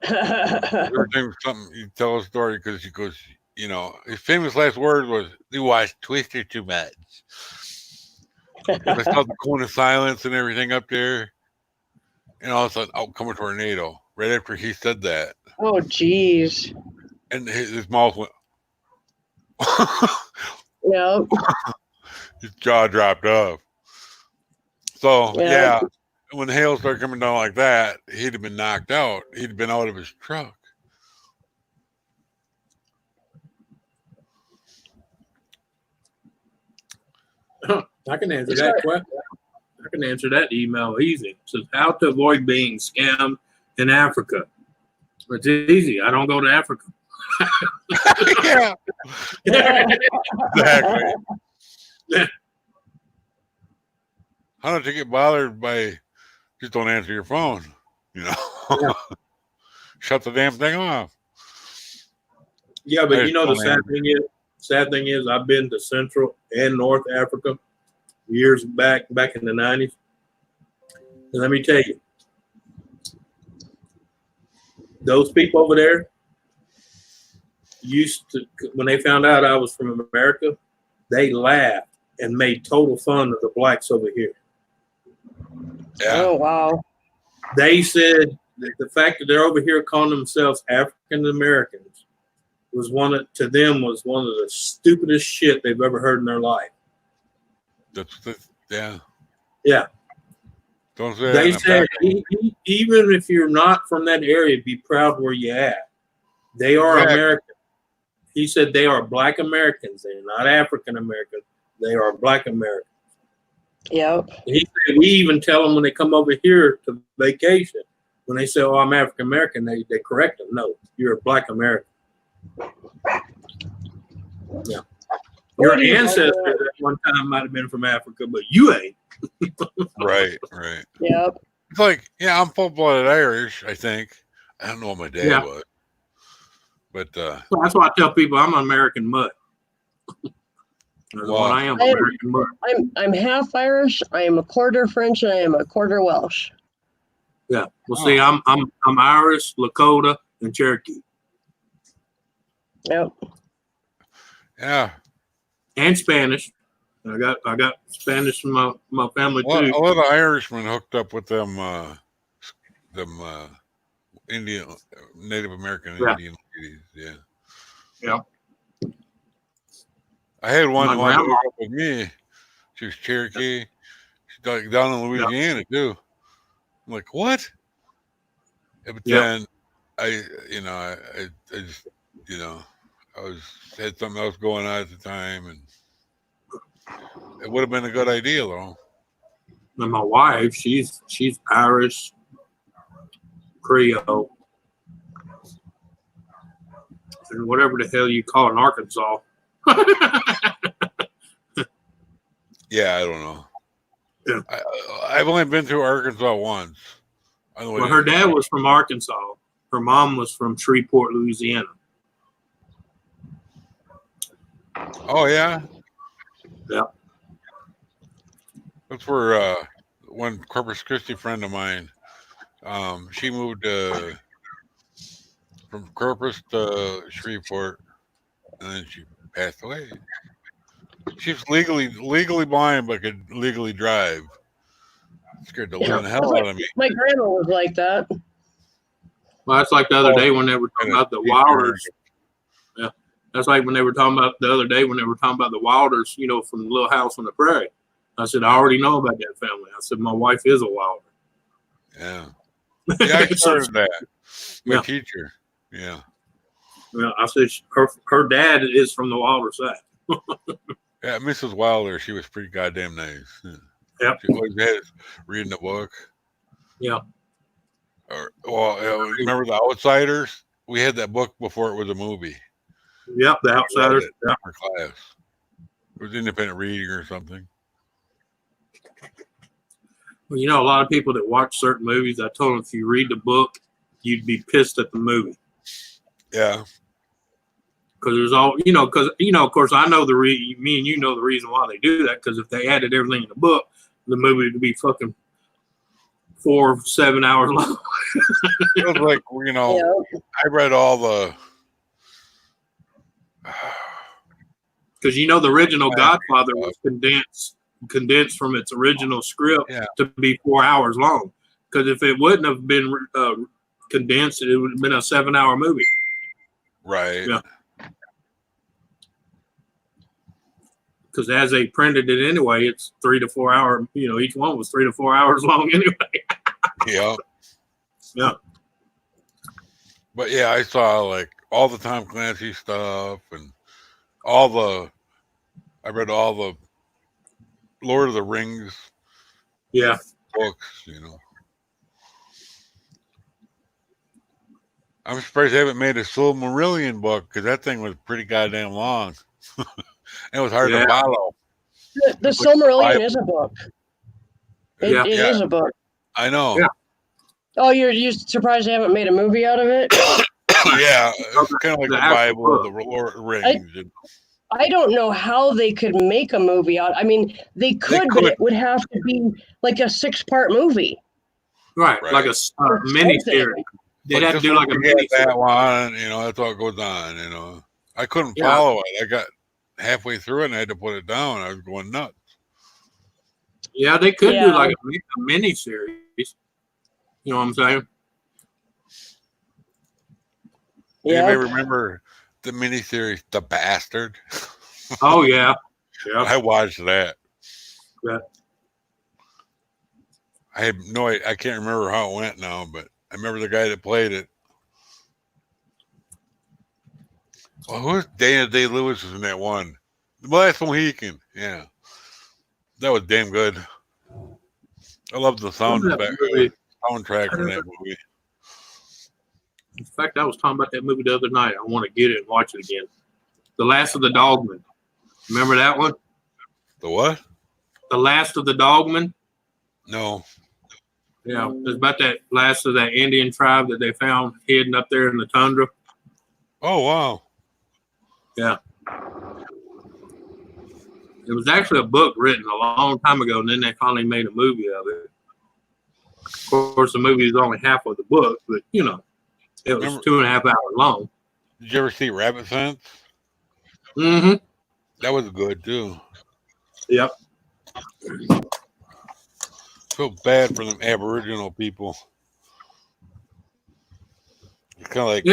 Every time something you tell a story because he goes, you know, his famous last words was, "You watch Twister too much." I saw the cone of silence and everything up there, and all of a sudden, out come a tornado. Right after he said that, Oh, jeez. and his mouth went. Yep. His jaw dropped off. So Yeah. yeah, when the hail started coming down like that, he'd have been knocked out. He'd have been out of his truck. I can answer that question. I can answer that email easy. It says how to avoid being scammed in Africa. It's easy. I don't go to Africa. Yeah, exactly. How don't you get bothered by just don't answer your phone? You know, Yeah. shut the damn thing off. Yeah, I but just the don't sad answer. thing is, I've been to Central and North Africa years back in the 90s. And let me tell you, those people over there used to, when they found out I was from America, they laughed and made total fun of the blacks over here. Yeah, Oh wow. They said that the fact that they're over here calling themselves African Americans was one of the stupidest shit they've ever heard in their life. yeah. Yeah. Don't say that They in a said back. even if you're not from that area, be proud where you at. They are Exactly. American. He said they are Black Americans. They're not African Americans. They are Black Americans. Yep. He said we even tell them when they come over here to vacation, when they say, "Oh, I'm African American," they correct them. No, you're a Black American. Yeah. Where Your do you find ancestors that? at one time might have been from Africa, but you ain't. Right. Yep. It's like, yeah, I'm full-blooded Irish, I think. I don't know what my dad Yeah. was. But, So that's why I tell people I'm an American mutt. well, I am American mutt. I'm half Irish. I am a quarter French, and I am a quarter Welsh. Yeah. Well, see, I'm Irish, Lakota, and Cherokee, Yep. yeah. and Spanish. I got Spanish from my family Well, too. a lot of Irishmen hooked up with them Indian, Native American Yeah. Indian ladies. Yeah. Yeah. I had one My that wanted to grandma. hook up with me. She was Cherokee. She's like down in Louisiana too. I'm like, what? Yeah, but Yep. then I just, had something else going on at the time, and it would have been a good idea though. And my wife, she's Irish, Creole, and whatever the hell you call it in Arkansas. Yeah, I don't know. Yeah. I've only been through Arkansas once. Well, her dad was from Arkansas. Her mom was from Shreveport, Louisiana. Oh yeah. Yeah. That's where one Corpus Christi friend of mine. She moved from Corpus to Shreveport, and then she passed away. She's legally blind, but could legally drive. Scared the living hell out of me. My grandma was like that. Well, that's like the other day when they were talking about the Wilders. Yeah. That's like when they were talking about the other day when they were talking about the Wilders, from Little House on the Prairie. I said, I already know about that family. I said, my wife is a Wilder. Yeah. Yeah, I started that. My Yeah. teacher. Yeah. Well, I said her dad is from the Wilder side. Yeah, Mrs. Wilder, she was pretty goddamn nice. Yep. She always had us reading a book. Yeah. Remember The Outsiders? We had that book before it was a movie. Yep, The Outsiders. Yeah. For class. It was independent reading or something. Well, a lot of people that watch certain movies, I told them if you read the book, you'd be pissed at the movie. Yeah. Because there's all, of course, I know me and you know the reason why they do that. Because if they added everything in the book, the movie would be fucking 4 7 hours long. It was like, I read all the. Because the original Godfather was condensed from its original script to be 4 hours long. Because if it wouldn't have been condensed, it would have been a 7-hour movie. Right. Yeah. Because as they printed it anyway, it's 3 to 4 hour. Each one was 3 to 4 hours long anyway. Yeah. Yeah. But yeah, I saw like all the Tom Clancy stuff and I read all the Lord of the Rings books, I'm surprised they haven't made a Silmarillion book because that thing was pretty goddamn long. It was hard to Yeah. follow. The Silmarillion is a book. It Yeah. is a book. I know. Yeah. Oh, you're surprised they haven't made a movie out of it? Yeah, it's kind of like the actual Bible, book. the Lord of the Rings. I don't know how they could make a movie out. I mean, they could, but it would have to be like a 6-part movie. Right, like a mini series. They'd have to do like a mini series. That one, that's what goes on. I couldn't follow it. I got halfway through it and I had to put it down. I was going nuts. Yeah, they could do like a mini series. You know what I'm saying? Yeah. Anybody remember the miniseries The Bastard? Oh yeah. Yeah. I watched that. Yeah. I have no idea. I can't remember how it went now, but I remember the guy that played it. Well, who was Dana Day-Lewis was in that one? The Last Mohican. Yeah. That was damn good. I love the soundtrack from that movie. In fact, I was talking about that movie the other night. I want to get it and watch it again. The Last of the Dogmen. Remember that one? The what? The Last of the Dogmen. No. Yeah, it's about that last of that Indian tribe that they found hidden up there in the tundra. Oh, wow. Yeah. It was actually a book written a long time ago, and then they finally made a movie of it. Of course, the movie is only half of the book, but, it was 2.5 hours long. Did you ever see Rabbit Sense? Mm-hmm. That was good, too. Yep. Feel bad for them Aboriginal people. It's kind of like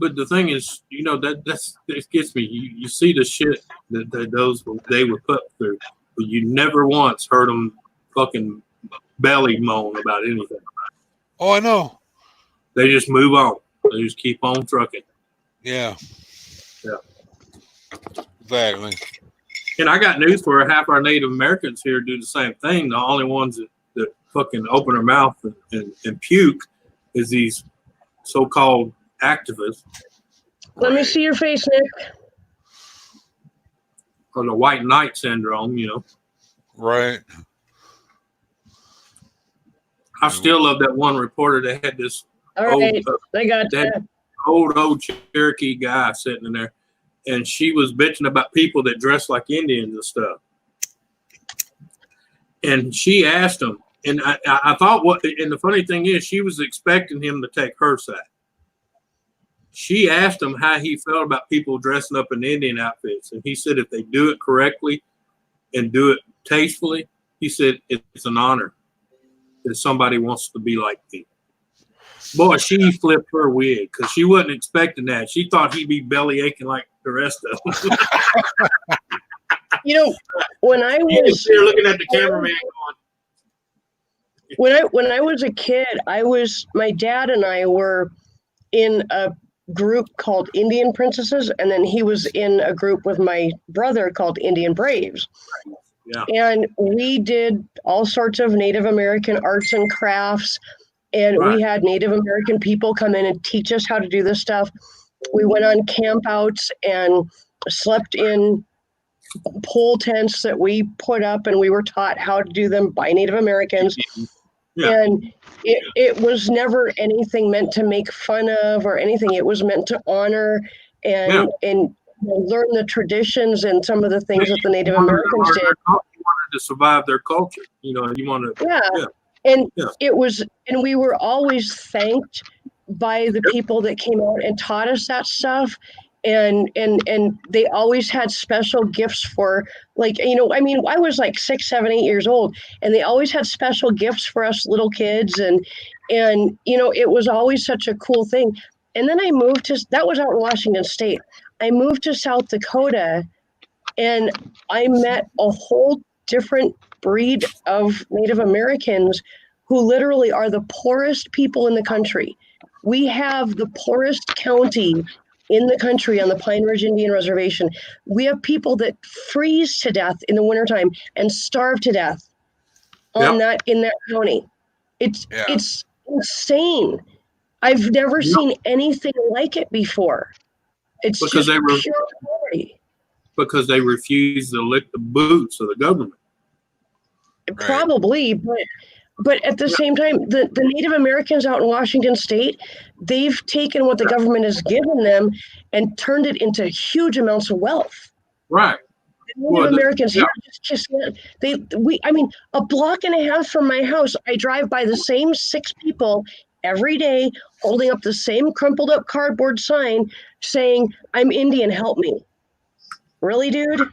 but the thing is, that gets me. You see the shit that they were put through, but you never once heard them fucking belly moan about anything. Oh, I know. They just move on. They just keep on trucking. Yeah. Yeah. Exactly. And I got news for half our Native Americans here do the same thing. The only ones that fucking open their mouth and puke is these so-called activists. Let me see your face, Nick. Or the white knight syndrome, Right. I still love that one reporter that had this old Cherokee guy sitting in there, and she was bitching about people that dress like Indians and stuff. And she asked him, and I thought and the funny thing is, she was expecting him to take her side. She asked him how he felt about people dressing up in Indian outfits, and he said if they do it correctly and do it tastefully, he said it's an honor that somebody wants to be like me. Boy, she flipped her wig because she wasn't expecting that. She thought he'd be belly aching like the rest of them. When I was here looking at the cameraman going. When I was a kid, my dad and I were in a group called Indian Princesses, and then he was in a group with my brother called Indian Braves. Yeah. And we did all sorts of Native American arts and crafts, and we had Native American people come in and teach us how to do this stuff. We went on campouts and slept in pole tents that we put up, and we were taught how to do them by Native Americans. Yeah. And it was never anything meant to make fun of or anything. It was meant to honor and learn the traditions and some of the things that the Native Americans did. You wanted to survive their culture. You want to. It was, and we were always thanked by the people that came out and taught us that stuff. And they always had special gifts for, I was like 6, 7, 8 years old, and they always had special gifts for us little kids. And it was always such a cool thing. And then I moved that was out in Washington State. I moved to South Dakota, and I met a whole different breed of Native Americans who literally are the poorest people in the country. We have the poorest county in the country on the Pine Ridge Indian Reservation. We have people that freeze to death in the wintertime and starve to death in that county. It's insane. I've never seen anything like it before. It's Because just pure glory. because they refuse to lick the boots of the government. Probably, but at the same time, the Native Americans out in Washington State, they've taken what the government has given them and turned it into huge amounts of wealth. Right. Native Americans here just I mean, a block and a half from my house, I drive by the same 6 people every day holding up the same crumpled up cardboard sign saying, "I'm Indian, help me." Really, dude?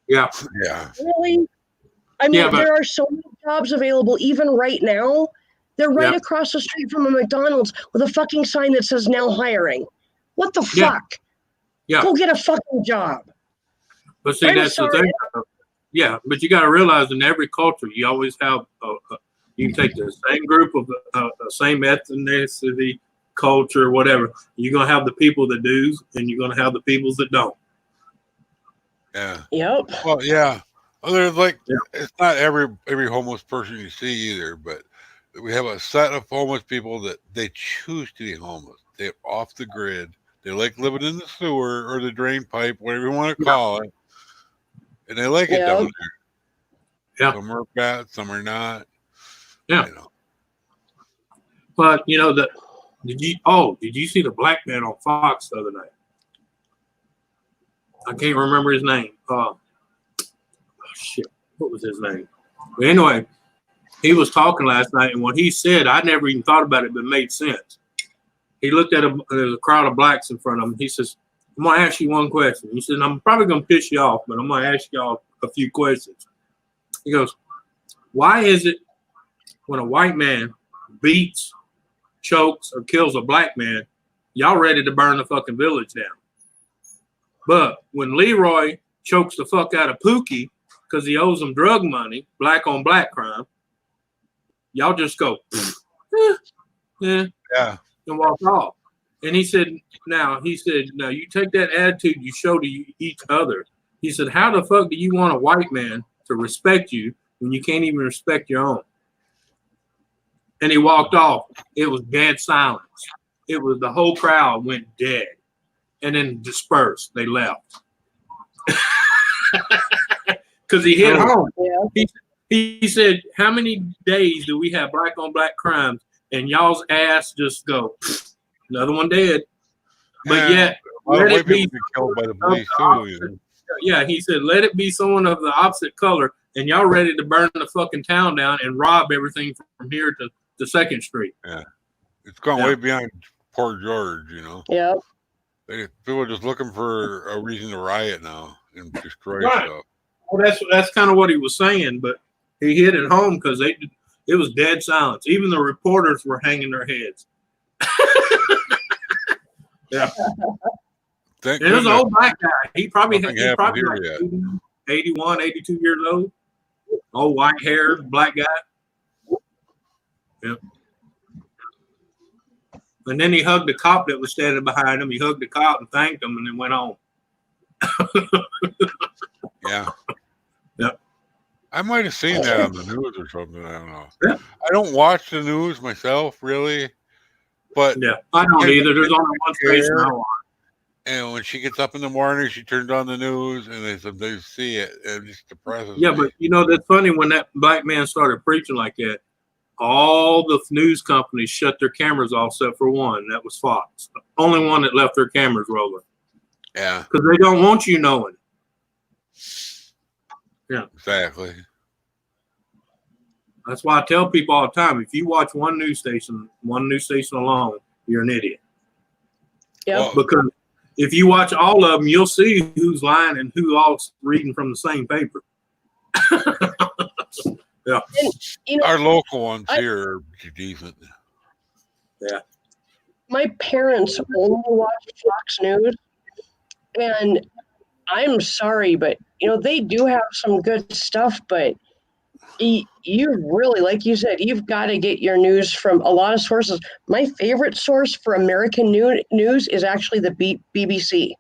Yeah. Yeah. Really? I mean, Yeah, but- there are so many jobs available even right now. They're right Yeah. across the street from a McDonald's with a fucking sign that says now hiring. What the Yeah. fuck? Yeah. Go get a fucking job. But see, I'm that's sorry. the thing. Yeah, but you got to realize in every culture, you always have you can take the same group of the same ethnicity, culture, whatever. You're gonna have the people that do, and you're gonna have the peoples that don't. Yeah. Yep. Well, yeah. Well, there's like Yeah. it's not every homeless person you see either, but we have a set of homeless people that they choose to be homeless. They're off the grid. They like living in the sewer or the drain pipe, whatever you want to call it, and they like it Yep. down there. Yeah. Some are bad, some are not. Yeah. You know. But you know did you see the black man on Fox the other night? I can't remember his name. Shit, what was his name? But anyway, he was talking last night, and what he said, I never even thought about it, but it made sense. He looked at there's a crowd of blacks in front of him. He says, "I'm gonna ask you one question." He said, "I'm probably gonna piss you off, but I'm gonna ask y'all a few questions." He goes, "Why is it when a white man beats, chokes, or kills a black man, y'all ready to burn the fucking village down? But when Leroy chokes the fuck out of Pookie because he owes him drug money, black on black crime, y'all just go, yeah, and walk off." And he said, now you take that attitude you show to each other. He said, how the fuck do you want a white man to respect you when you can't even respect your own? And he walked off. It was dead silence. It was the whole crowd went dead and then dispersed. They left. Because he hit home. Yeah. He said, how many days do we have black on black crimes and y'all's ass just go, another one dead? But yet, let it be killed by the police too. Yeah, he said, let it be someone of the opposite color, and y'all ready to burn the fucking town down and rob everything from here to 2nd Street. Yeah, it's gone way beyond poor George. You know. Yeah. People are just looking for a reason to riot now and destroy stuff. Well, that's kind of what he was saying, but he hit it home because it was dead silence. Even the reporters were hanging their heads. Yeah. It was an old black guy. He's probably like 81, 82 years old. Old white hair, black guy. Yeah. And then he hugged the cop that was standing behind him. He hugged the cop and thanked him and then went home. Yeah. Yeah. I might have seen that on the news or something. I don't know. Yeah. I don't watch the news myself, really. But yeah, I don't either. There's only one station I watch. And when she gets up in the morning, she turns on the news, and they see it, and it just depresses Yeah, me. but you know that's funny. When that black man started preaching like that, all the news companies shut their cameras off except for one. That was Fox. The only one that left their cameras rolling. Yeah, because they don't want you knowing. Yeah, exactly. That's why I tell people all the time: if you watch one news station alone, you're an idiot. Yeah, Well, because if you watch all of them, you'll see who's lying and who all's reading from the same paper. Yeah. and, you know, our local ones here are decent. Yeah. my parents only watch Fox News, and I'm sorry, but you know they do have some good stuff, but you really, like you said, you've got to get your news from a lot of sources. My favorite source for American news is actually the BBC,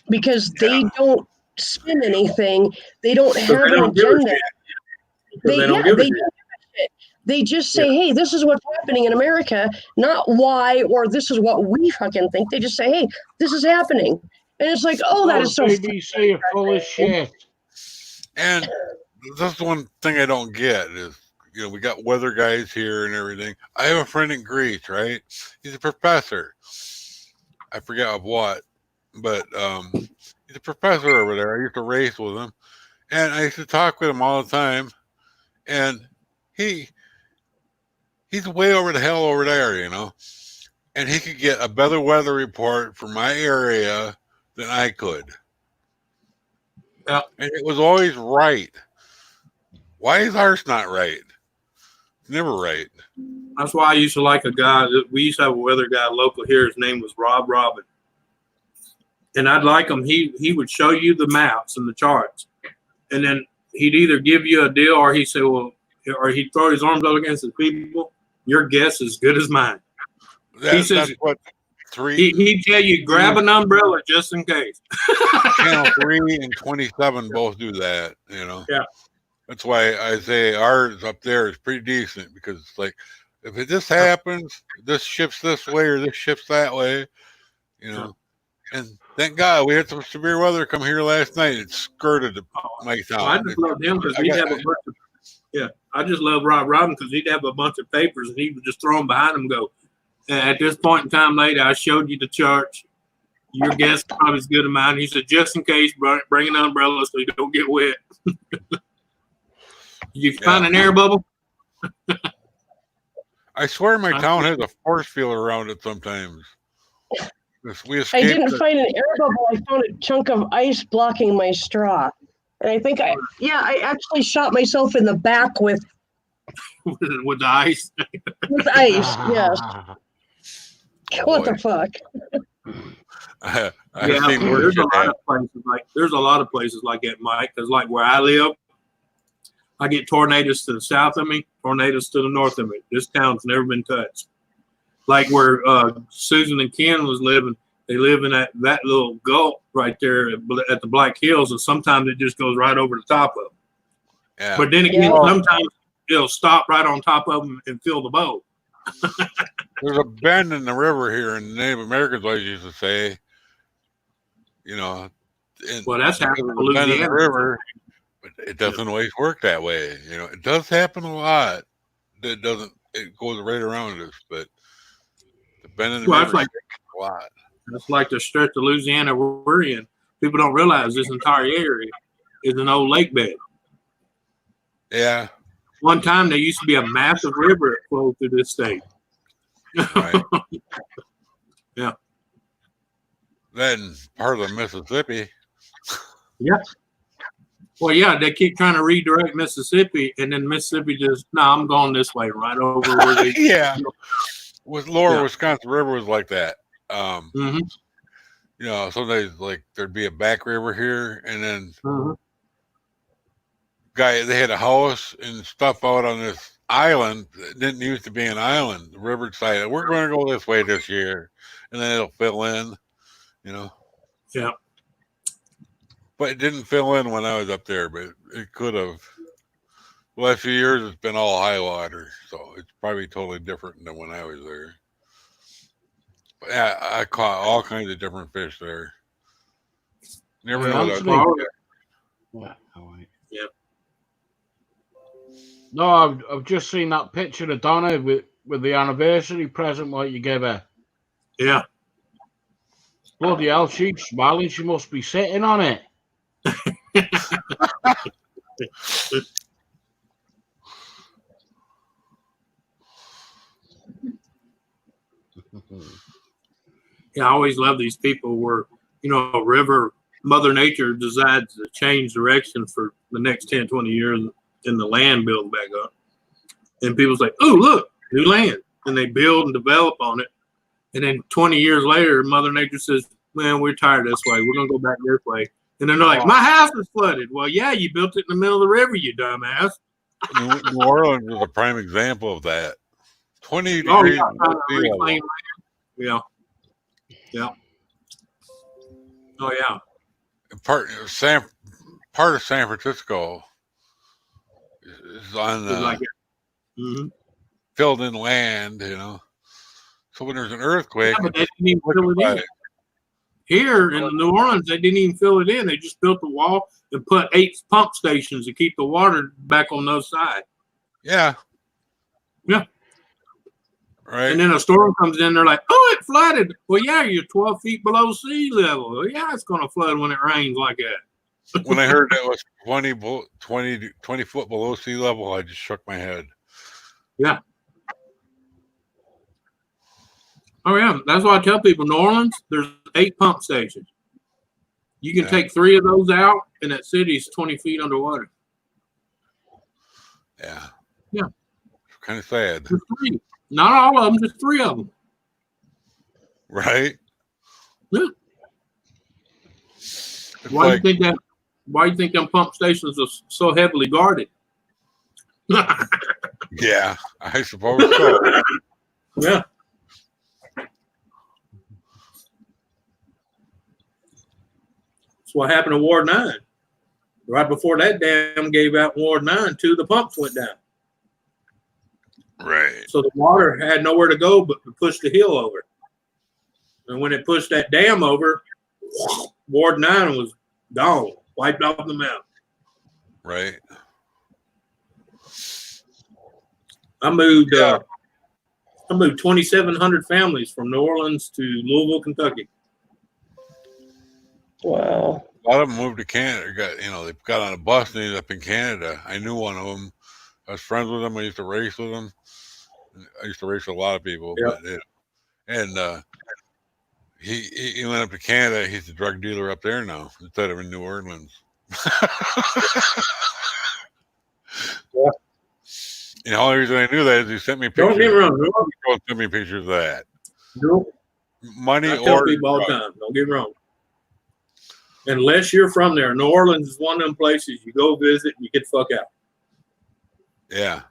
because they don't spin anything. They don't have an agenda. They don't give a shit. They just say, hey, this is what's happening in America, not why or this is what we fucking think. They just say, hey, this is happening. And it's like, oh, that is so BBC are full of shit. And that's the one thing I don't get is, we got weather guys here and everything. I have a friend in Greece, right? He's a professor. I forget of what, but he's a professor over there. I used to race with him, and I used to talk with him all the time. And he's way over the hell over there, and he could get a better weather report for my area than I could. Yeah. And it was always right. Why is ours not right? It's never right. That's why I used to like a guy. We used to have a weather guy local here. His name was Rob Robin. And I'd like him. He would show you the maps and the charts. And then he'd either give you a deal or he'd say, well, or he'd throw his arms up against the people. Your guess is as good as mine. He says, that's what he'd tell you, grab an umbrella just in case. Channel 3 and 27 both do that, Yeah. That's why I say ours up there is pretty decent because it's like, if it just happens, this shifts this way or this shifts that way, And thank God we had some severe weather come here last night. It skirted my town. I just loved him because he'd have a bunch of, I just love Rob Robin because he'd have a bunch of papers and he would just throw them behind him and go, at this point in time later, I showed you the charts. Your guess is probably as good as mine. He said, just in case, bring an umbrella so you don't get wet. You find an air bubble? I swear my town has a force field around it sometimes. I didn't find an air bubble. I found a chunk of ice blocking my straw. And I think I actually shot myself in the back with the ice. With ice, yes. What the fuck? There's a lot of places there's a lot of places like that, Mike. Because like where I live, I get tornadoes to the south of me, tornadoes to the north of me. This town's never been touched. Like where Susan and Ken was living, they live in that little gulch right there at the Black Hills, and sometimes it just goes right over the top of them. Yeah. But then again, sometimes it'll stop right on top of them and fill the boat. There's a bend in the river here, and the Native Americans always used to say, well, that's happening in the river, but it doesn't always work that way. It does happen a lot. It goes right around us, but the bend in the river is a lot. That's like the stretch of Louisiana we're in. People don't realize this entire area is an old lake bed. Yeah. One time there used to be a massive river that flowed through this state. Right. Yeah. Then part of the Mississippi. Yeah. Well, yeah, they keep trying to redirect Mississippi, and then Mississippi just, I'm going this way, right over where they. Yeah. With Lower Wisconsin River was like that. Sometimes like there'd be a back river here, and then they had a house and stuff out on this island that didn't used to be an island. The river decided we're going to go this way this year, and then it'll fill in. Yeah. But it didn't fill in when I was up there, but it could have. The last few years, it's been all high water, so it's probably totally different than when I was there. But yeah, I caught all kinds of different fish there. Never know that. Yeah. No, I've just seen that picture of Donna with the anniversary present what you gave her. Yeah. Bloody hell, she's smiling. She must be sitting on it. Yeah, I always love these people where, Mother Nature decides to change direction for the next 10, 20 years and the land builds back up. And people's like, oh, look, new land. And they build and develop on it. And then 20 years later, Mother Nature says, man, we're tired of this way. We're going to go back this way. And then they're like, my house is flooded. Well, yeah, you built it in the middle of the river, you dumbass. New Orleans is a prime example of that. 20 degrees. Yeah. Yeah. Oh, yeah. Part of San Francisco is on filled in land, So when there's an earthquake, but they didn't even fill it in. Here in New Orleans, they didn't even fill it in. They just built the wall and put 8 pump stations to keep the water back on those sides. Yeah. Yeah. Right. And then a storm comes in, they're like, oh, it flooded. Well, yeah, you're 12 feet below sea level. Well, yeah, it's going to flood when it rains like that. When I heard that was 20 foot below sea level, I just shook my head. Yeah. Oh, yeah. That's why I tell people, New Orleans, there's 8 pump stations. You can take 3 of those out, and that city's 20 feet underwater. Yeah. Yeah. It's kind of sad. Just 3. Not all of them, just 3 of them. Right? Yeah. Why do you think them pump stations are so heavily guarded? Yeah, I suppose so. Yeah. That's what happened to Ward 9. Right before that dam gave out in Ward 9, 2 of the pumps went down. Right. So the water had nowhere to go but to push the hill over. And when it pushed that dam over, Ward 9 was gone, wiped off the map. Right. I moved 2,700 families from New Orleans to Louisville, Kentucky. Wow. A lot of them moved to Canada. They got on a bus and ended up in Canada. I knew one of them. I was friends with him. I used to race with him. I used to race with a lot of people. Yep. But he went up to Canada. He's a drug dealer up there now instead of in New Orleans. Yeah. And the only reason I knew that is he sent me pictures. Don't get me wrong. Don't send me pictures of that. Nope. Money I tell or people all the time, don't get me wrong. Unless you're from there, New Orleans is one of them places you go visit and you get the fuck out. Yeah.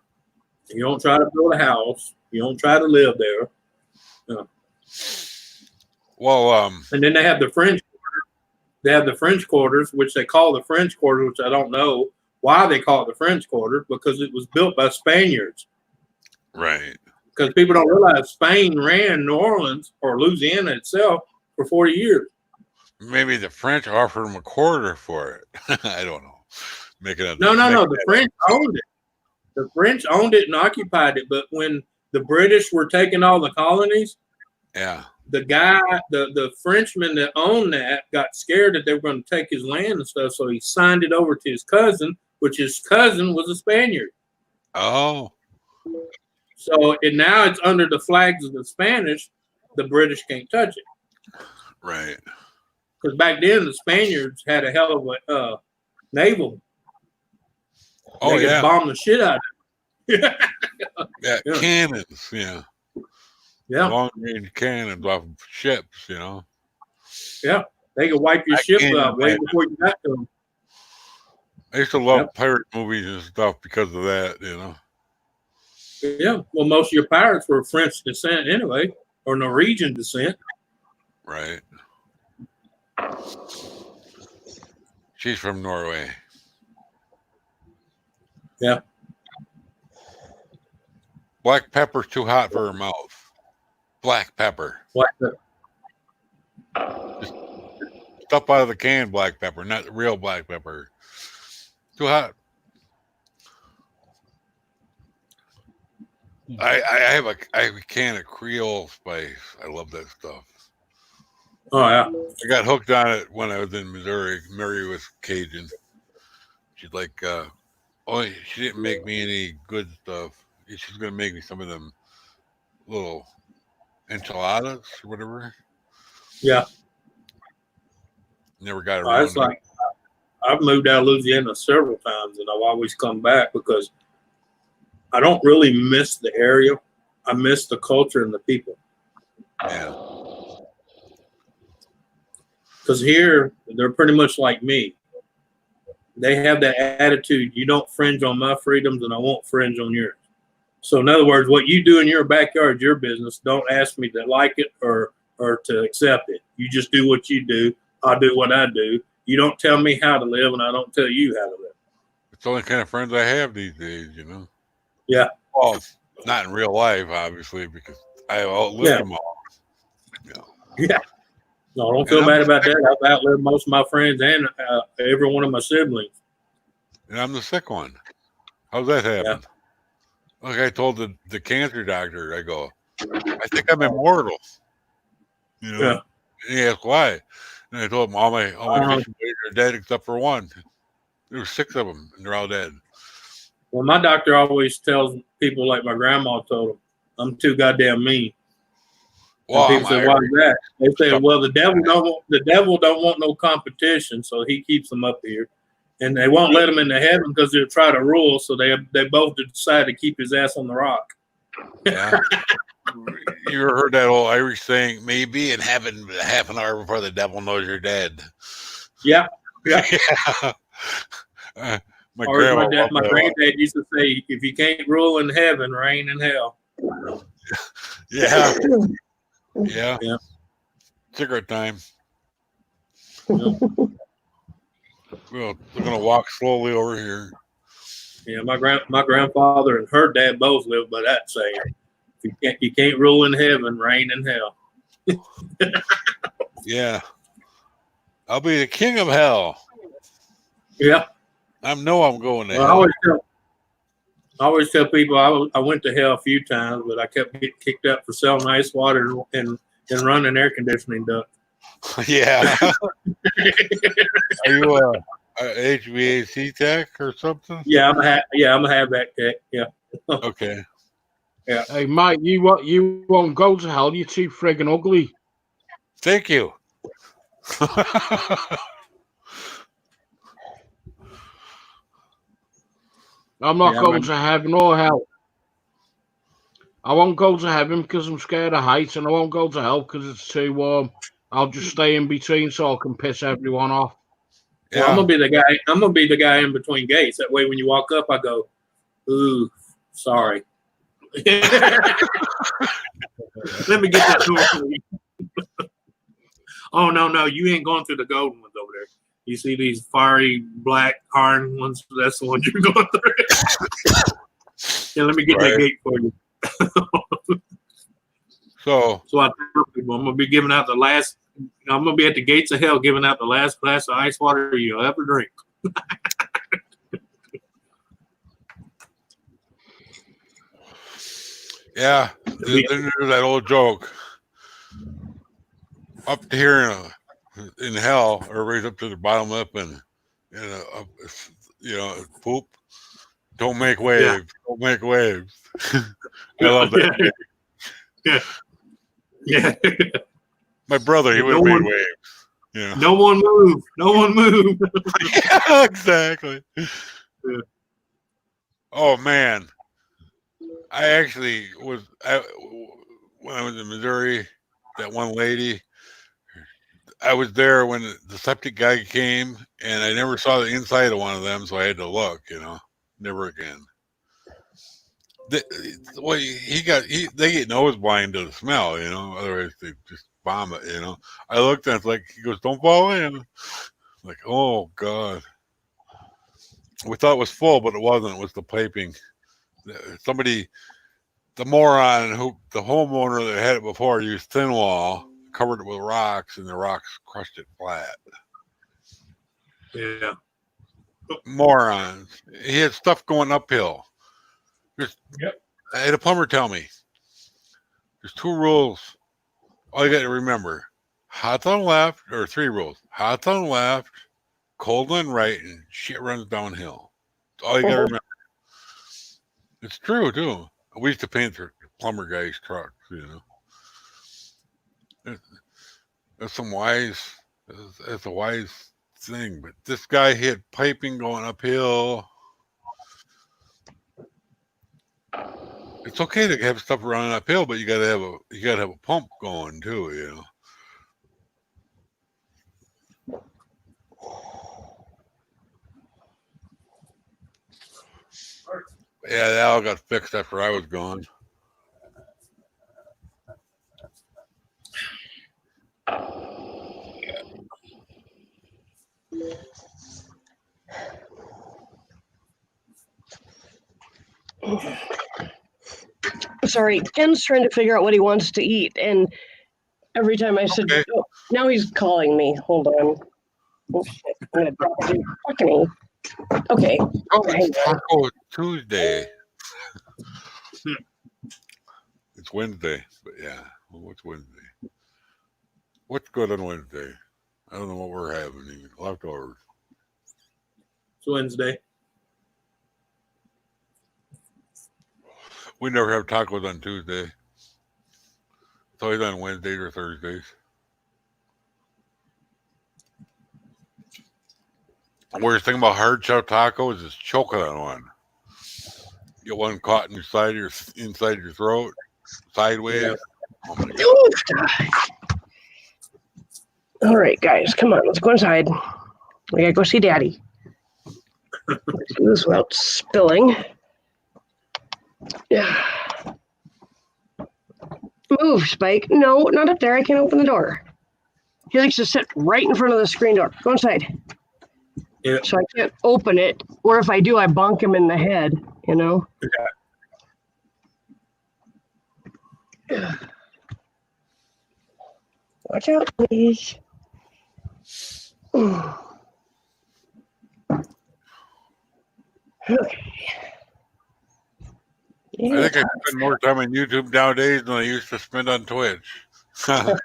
You don't try to build a house. You don't try to live there. No. Well, and then they have the French Quarter. They have the French Quarters, which they call the French Quarter, which I don't know why they call it the French Quarter, because it was built by Spaniards. Right. Because people don't realize Spain ran New Orleans or Louisiana itself for 40 years. Maybe the French offered him a quarter for it. I don't know. No. The French owned it. The French owned it and occupied it. But when the British were taking all the colonies, yeah, the guy, the Frenchman that owned that got scared that they were going to take his land and stuff. So he signed it over to his cousin, which his cousin was a Spaniard. Oh. So now it's under the flags of the Spanish. The British can't touch it. Right. Because back then the Spaniards had a hell of a naval. Oh, they could bomb the shit out of it. Yeah, cannons, yeah. Long range cannons off of ships, Yeah, they could wipe your ship out way before you got to them. I used to love pirate movies and stuff because of that, Yeah, well, most of your pirates were French descent anyway, or Norwegian descent. Right. She's from Norway. Yeah. Black pepper's too hot for her mouth. Black pepper. Black pepper. Just stuff out of the can black pepper, not the real black pepper. Too hot. I have a can of Creole spice. I love that stuff. Oh yeah. I got hooked on it when I was in Missouri. Mary was Cajun. She's like, she didn't make me any good stuff. She's gonna make me some of them little enchiladas or whatever. Yeah. Never got around. It's like I've moved out of Louisiana several times, and I've always come back because I don't really miss the area. I miss the culture and the people. Yeah. Because here, they're pretty much like me. They have that attitude, you don't fringe on my freedoms and I won't fringe on yours. So in other words, what you do in your backyard is your business. Don't ask me to like it or to accept it. You just do what you do. I'll do what I do. You don't tell me how to live and I don't tell you how to live. It's the only kind of friends I have these days, Yeah. Well, not in real life, obviously, because I outlived them all. Yeah. No, don't And feel I'm bad the about sick, that. I've outlived most of my friends and every one of my siblings. and I'm the sick one. How's that Yeah. happen? Like I told the cancer doctor, I go, I think I'm immortal. You know, Yeah. and he asked why, and I told him all my kissing buddies are dead except for one. There were 6 of them, and they're all dead. Well, my doctor always tells people, like my grandma told him, I'm too goddamn mean. Well, And people say, "Why is that?" They say, Stuff. "Well, the devil don't want no competition, so he keeps them up here, and they won't let him into heaven because they'll try to rule. So they both decide to keep his ass on the rock." Yeah. You ever heard that old Irish saying, maybe in heaven half an hour before the devil knows you're dead? Yeah. Yeah. My Or grandma my granddad used to say, "If you can't rule in heaven, reign in hell." Yeah. Yeah. Yeah. Cigarette time. Yeah. Well, we're gonna walk slowly over here. Yeah, my grandfather and her dad both lived by that saying. You can't rule in heaven, reign in hell. Yeah. I'll be the king of hell. Yeah. I know I'm going to Well, hell. I always tell people I went to hell a few times, but I kept getting kicked out for selling ice water and running air conditioning duct. Yeah. Are you a HVAC tech or something? Yeah, I'm a halfback tech. Yeah. Okay. Yeah. Hey, Mike, you won't go to hell. You're too friggin' ugly. Thank you. I'm not going to heaven or hell. I won't go to heaven because I'm scared of heights, and I won't go to hell because it's too warm. I'll just stay in between so I can piss everyone off. Yeah. Well, I'm gonna be the guy. I'm gonna be the guy in between gates. That way, when you walk up, I go, "Ooh, sorry." Let me get that door for you. Oh no, you ain't going through the golden ones over there. You see these fiery black iron ones? That's the ones you're going through. Yeah, let me get that gate for you. So I tell people I'm gonna be giving out the last. I'm gonna be at the gates of hell giving out the last glass of ice water you'll ever drink. yeah, then there's that old joke. Up here in hell, everybody's up to the bottom lip and poop. Don't make waves. Yeah. Don't make waves. I love that. Yeah. My brother, he would have made waves. Yeah. No one move. No one move. Yeah, exactly. Yeah. Oh man, I actually when I was in Missouri. That one lady, I was there when the septic guy came, and I never saw the inside of one of them, so I had to look. Never again. They get nose blind to the smell. Otherwise they just vomit. I looked and it's like he goes, "Don't fall in." Like, oh god. We thought it was full, but it wasn't. It was the piping. Somebody, the homeowner that had it before used thin wall, covered it with rocks, and the rocks crushed it flat. Yeah. Morons. He had stuff going uphill. I had a plumber tell me there's 2 rules. All you got to remember: hot on the left, or 3 rules: hot on the left, cold on the right, and shit runs downhill. That's all you got to remember. It's true too. We used to paint the plumber guy's trucks. That's a wise thing. But this guy had piping going uphill. It's okay to have stuff running uphill, but you gotta have a pump going too. Yeah, that all got fixed after I was gone. Sorry, Ken's trying to figure out what he wants to eat, and every time I said, Okay. oh, now he's calling me. Hold on. Oh, shit. I'm gonna drop it. Fucking okay. Oh, Hang it's on. Taco Tuesday. It's Wednesday, but yeah. Well, what's Wednesday? What's good on Wednesday? I don't know what we're having even. Leftovers. It's Wednesday. We never have tacos on Tuesday. It's always on Wednesdays or Thursdays. The worst thing about hard shell tacos is choking on one. Get one caught in your inside your throat, sideways. Yeah. Oh my god! Oof. All right, guys, come on. Let's go inside. We gotta go see Daddy. Let's do this without spilling. Yeah. Move, Spike. No, not up there. I can't open the door. He likes to sit right in front of the screen door. Go inside. Yeah. So I can't open it. Or if I do, I bonk him in the head, you know? Yeah. Watch out, please. Okay. I think I spend more time on YouTube nowadays than I used to spend on Twitch. Some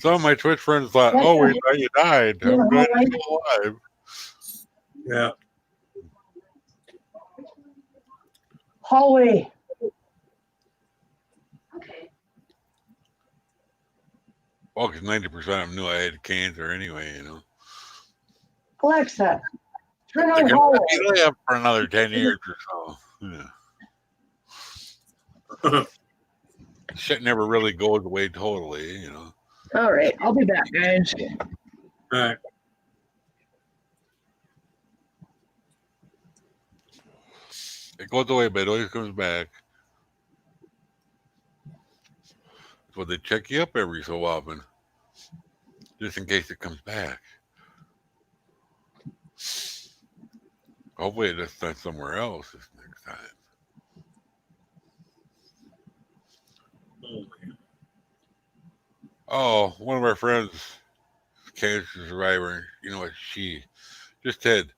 of my Twitch friends thought, "Oh, we thought you died. I'm glad you're still alive." Yeah. Hallway. Well, because 90% of them knew I had cancer anyway, you know. Alexa, turn They're on going to hallway. let me live for another 10 years or so. Yeah. Shit never really goes away totally, you know. All right, I'll be back, guys. All right. It goes away, but it always comes back. So they check you up every so often, just in case it comes back. Hopefully it's not somewhere else this next time. Oh, one of our friends, cancer survivor, you know what? She just had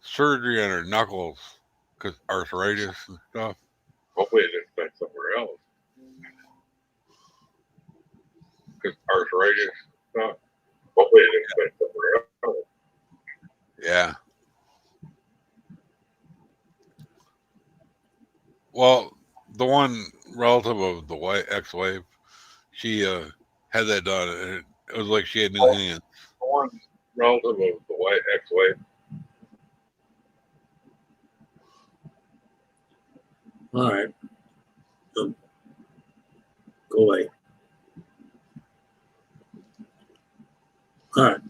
surgery on her knuckles because arthritis and stuff. Hopefully it's not somewhere else. Because arthritis and stuff. Hopefully it's not somewhere else. Yeah. Well, the one relative of the ex-wife, she had that done, and it was like she had new hands. The one relative of the ex-wife. All right. Go away. All right.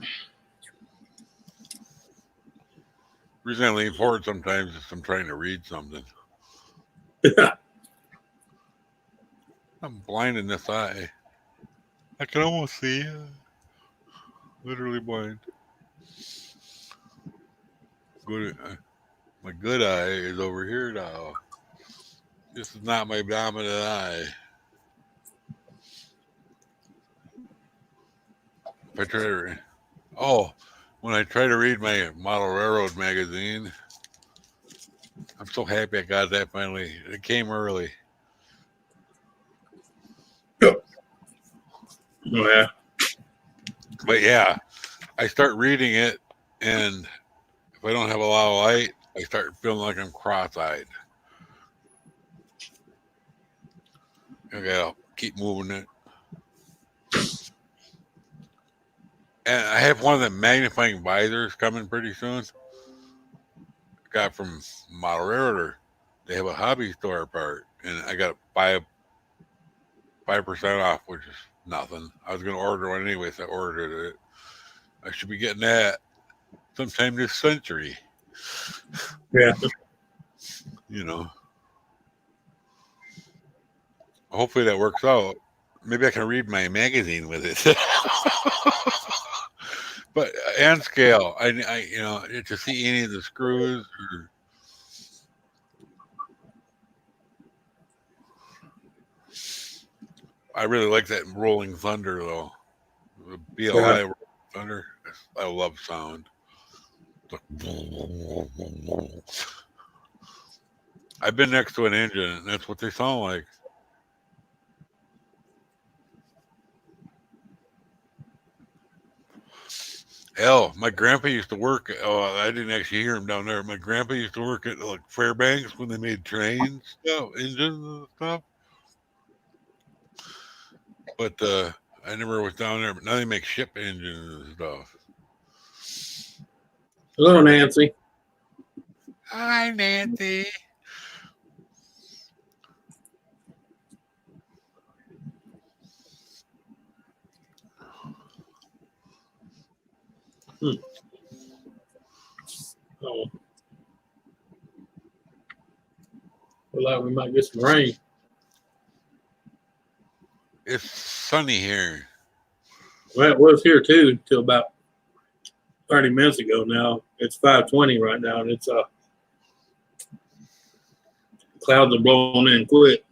The reason I lean forward sometimes is I'm trying to read something. I'm blind in this eye. I can almost see. Literally blind. Good. My good eye is over here now. This is not my dominant eye. If I try to, when I try to read my Model Railroad magazine, I'm so happy I got that finally. It came early. Yeah. But yeah, I start reading it, and if I don't have a lot of light, I start feeling like I'm cross-eyed. Okay, I'll keep moving it. And I have one of the magnifying visors coming pretty soon. Got from Model Railroad. They have a hobby store part, and I got 5% off, which is nothing. I was going to order one anyway, so I ordered it. I should be getting that sometime this century. Yeah. You know. Hopefully that works out. Maybe I can read my magazine with it. But and scale, I to see any of the screws. I really like that Rolling Thunder though. The BLI Yeah. Rolling Thunder. I love sound. I've been next to an engine, and that's what they sound like. Hell, my grandpa used to work. Oh, I didn't actually hear him down there. My grandpa used to work at like Fairbanks when they made trains, stuff, engines and stuff. But I never was down there. But now they make ship engines and stuff. Hello, Nancy. Hi, Nancy. Oh. Look like we might get some rain. It's sunny here. Well, it was here too until about 30 minutes ago. Now it's 5:20 right now, and it's clouds are blowing in quick.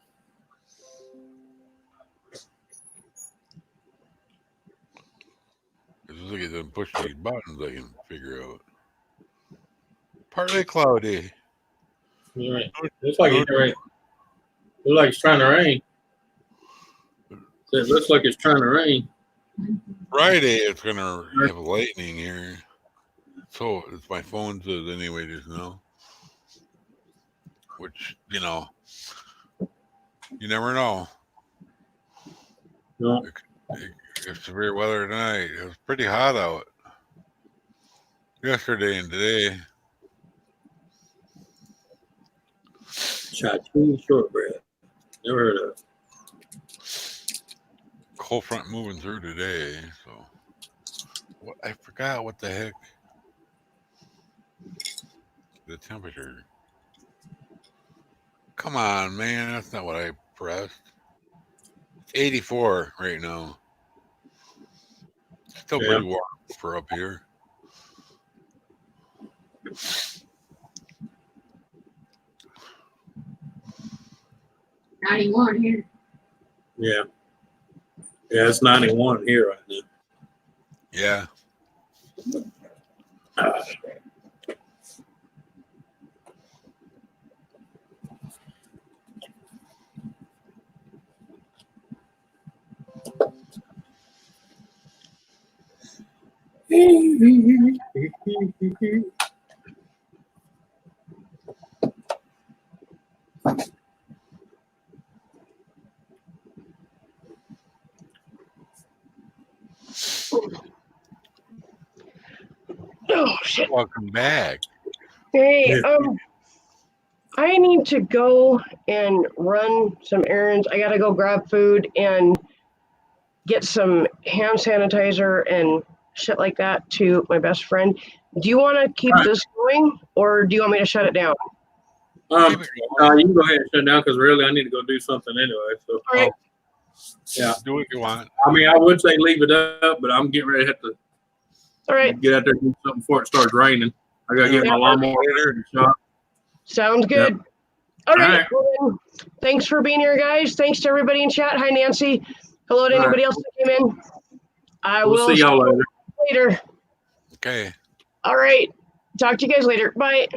Just look at them push these buttons. I can figure out. Partly cloudy. All right. Looks like it's rain. Looks like it's trying to rain. It looks like it's trying to rain. Friday, it's gonna have lightning here. So it's my phone says anyway just now. Which you never know. No. It's severe weather tonight. It was pretty hot out yesterday and today. Chachi shortbread. Never heard of it. Cold front moving through today. So I forgot what the heck the temperature. Come on, man. That's not what I pressed. It's 84 right now. Still Yeah. pretty warm for up here. $91 here. Yeah. Yeah, it's 91 here right now. Yeah. Oh shit. Welcome back. Hey, I need to go and run some errands. I gotta go grab food and get some hand sanitizer and shit like that to my best friend. Do you want to keep All right. this going, or do you want me to shut it down? Keep it going. You can go ahead and shut it down because really I need to go do something anyway. So All right. yeah. Do what you want. I mean, I would say leave it up, but I'm getting ready to have to All right. get out there and do something before it starts raining. I gotta get my lawnmower shot. Sounds good. All right. right. Well, then, thanks for being here, guys. Thanks to everybody in chat. Hi, Nancy. Hello to All anybody else that came in. I We'll will see y'all later. later. Okay. All right. Talk to you guys later. Bye.